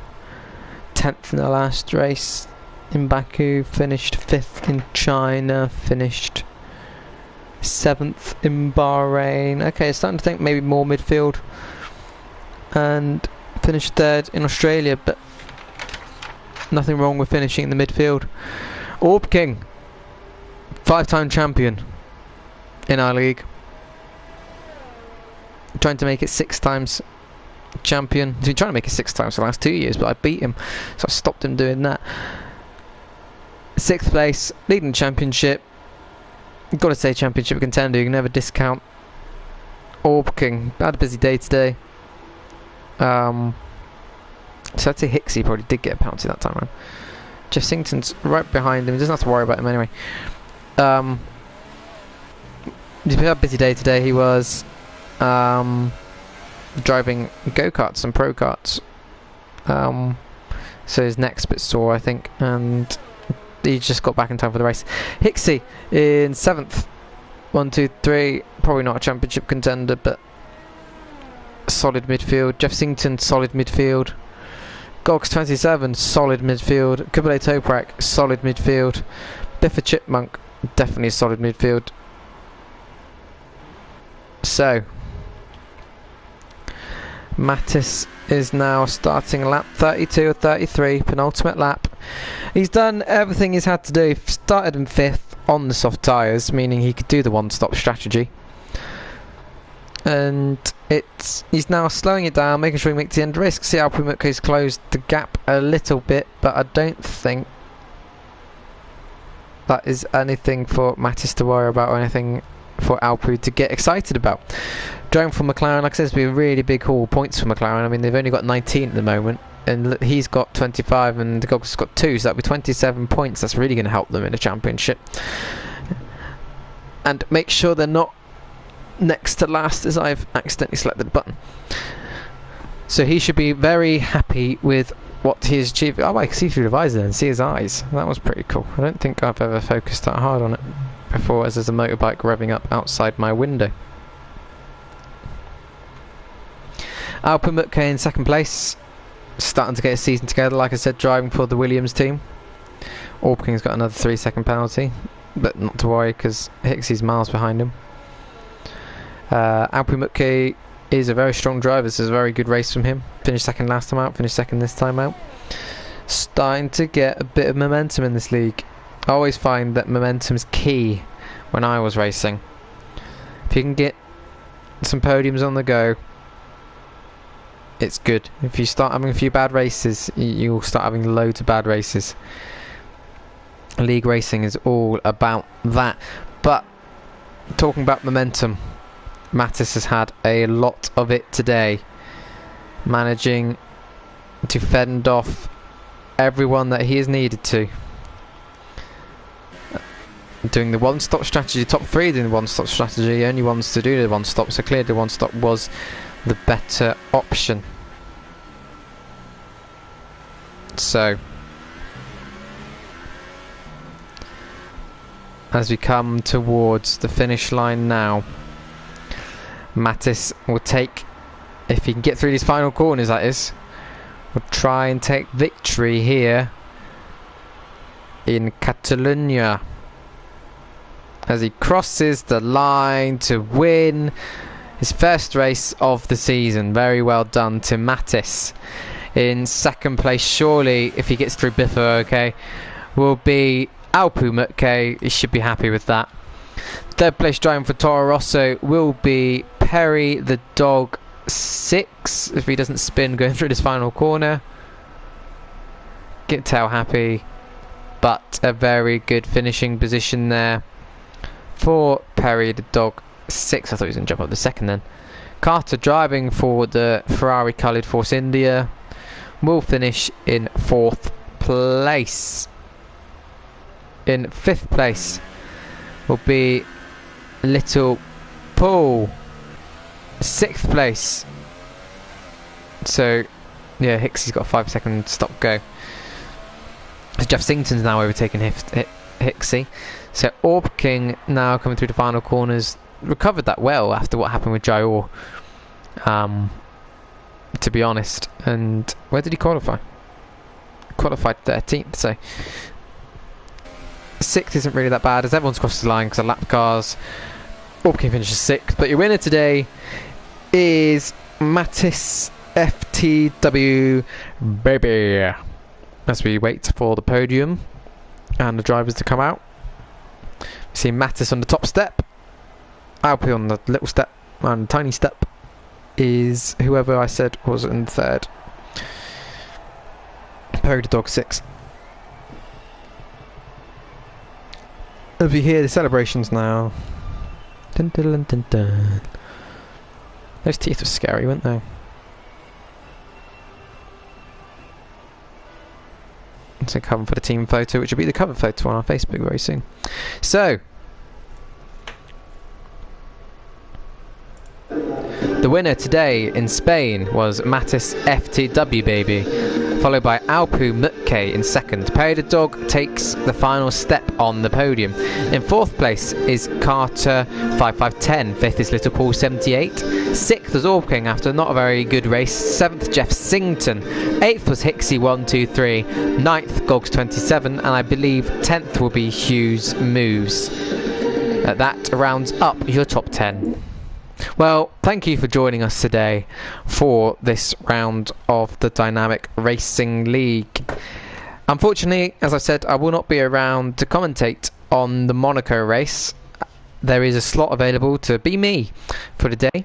10th in the last race in Baku, finished 5th in China, finished 7th in Bahrain. Okay, starting to think maybe more midfield, and finished 3rd in Australia, but nothing wrong with finishing in the midfield. Orb King, 5-time champion in our league, trying to make it 6 times champion. He's been trying to make it 6 times for the last 2 years, but I beat him, so I stopped him doing that. 6th place, leading the championship. You've got to say championship contender, you can never discount Orb King. Had a busy day today. So I'd say Hicksy probably did get a penalty that time around. Jeff Singleton's right behind him, he doesn't have to worry about him anyway. He's had a busy day today. He was driving go-karts and pro-karts. So his neck's a bit sore, I think, and he just got back in time for the race. Hicksy in 7th. 1, 2, 3. Probably not a championship contender, but solid midfield. Jeff Singleton, solid midfield. Gogs 27, solid midfield. Kublai Toprak, solid midfield. Biffa Chipmunk, definitely a solid midfield. So Mattis is now starting lap 32 or 33, penultimate lap. He's done everything he's had to do. He started in 5th on the soft tyres, meaning he could do the one-stop strategy. And he's now slowing it down, making sure he makes the end risk. See how Pumutko's closed the gap a little bit, but I don't think that is anything for Mattis to worry about, or anything for Alpu to get excited about. Driving for McLaren, like I said, it's been a really big haul of points for McLaren. I mean, they've only got 19 at the moment, and he's got 25, and Gogs has got 2, so that'll be 27 points. That's really going to help them in the championship. And make sure they're not next to last, as I've accidentally selected the button. So he should be very happy with what he's achieved. Oh, I can see through the visor and see his eyes. That was pretty cool. I don't think I've ever focused that hard on it before, as there's a motorbike revving up outside my window. Alpu Mutke in 2nd place, starting to get a season together, like I said, driving for the Williams team. Orb King's got another 3-second penalty, but not to worry because Hicksy's miles behind him. Alpu Mutke is a very strong driver. This is a very good race from him. Finished second last time out, finished second this time out. Starting to get a bit of momentum in this league. I always find that momentum is key when I was racing. If you can get some podiums on the go, it's good. If you start having a few bad races, you'll start having loads of bad races. League racing is all about that. But talking about momentum, Mattis has had a lot of it today, managing to fend off everyone that he has needed to. Doing the one-stop strategy, top three doing the one-stop strategy, only ones to do the one-stop, so clearly the one-stop was the better option. So, as we come towards the finish line now, Mattis will take, if he can get through these final corners that is, will try and take victory here in Catalonia as he crosses the line to win his first race of the season. Very well done to Mattis. In second place, surely, if he gets through Biffa, okay, will be Alpu Mutke. He should be happy with that. Third place driving for Toro Rosso will be Perry the Dog 6, if he doesn't spin going through this final corner. Get Tail happy, but a very good finishing position there for Perry the Dog 6. I thought he was going to jump up the second then. Carter driving for the Ferrari coloured Force India will finish in 4th place. In 5th place will be Little Paul. 6th place. So, yeah, Hicksey's got a 5-second stop go. Jeff Singleton's now overtaken Hicksey. So Orb King now coming through the final corners. Recovered that well after what happened with Jair, to be honest. And where did he qualify? Qualified 13th, so 6th isn't really that bad as everyone's crossed the line because of lap cars. Orb King finishes 6th, but your winner today is myatesftw, baby. As we wait for the podium and the drivers to come out, we see Mattis on the top step, Alpi on the little step, and the tiny step is whoever I said was in third. Perry the Dog 6. As we hear the celebrations now. Dun, dun, dun, dun, dun. Those teeth were scary, weren't they? So come for the team photo, which will be the cover photo on our Facebook very soon. So, the winner today in Spain was Mattis FTW, baby, followed by Alpu Mutke in second. Perry the Dog takes the final step on the podium. In 4th place is Carter 5510. 5th is Little Paul 78. 6th was Orb King after not a very good race. 7th Jeff Singleton. 8th was Hicksey 123. 9th Gogs 27, and I believe 10th will be Hughes Moves. That rounds up your top 10. Well, thank you for joining us today for this round of the Dynamic Racing League. Unfortunately, as I said, I will not be around to commentate on the Monaco race. There is a slot available to be me for the day.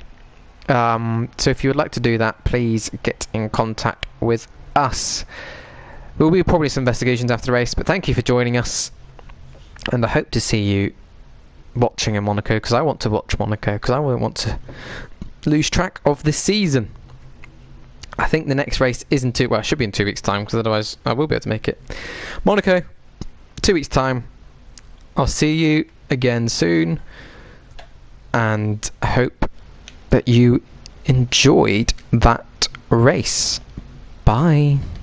So if you would like to do that, please get in contact with us. There will be probably some investigations after the race, but thank you for joining us. And I hope to see you watching in Monaco, because I want to watch Monaco, because I won't want to lose track of this season. I think the next race isn't well, it should be in 2 weeks' time, because otherwise I will be able to make it. Monaco, 2 weeks' time. I'll see you again soon, and hope that you enjoyed that race. Bye.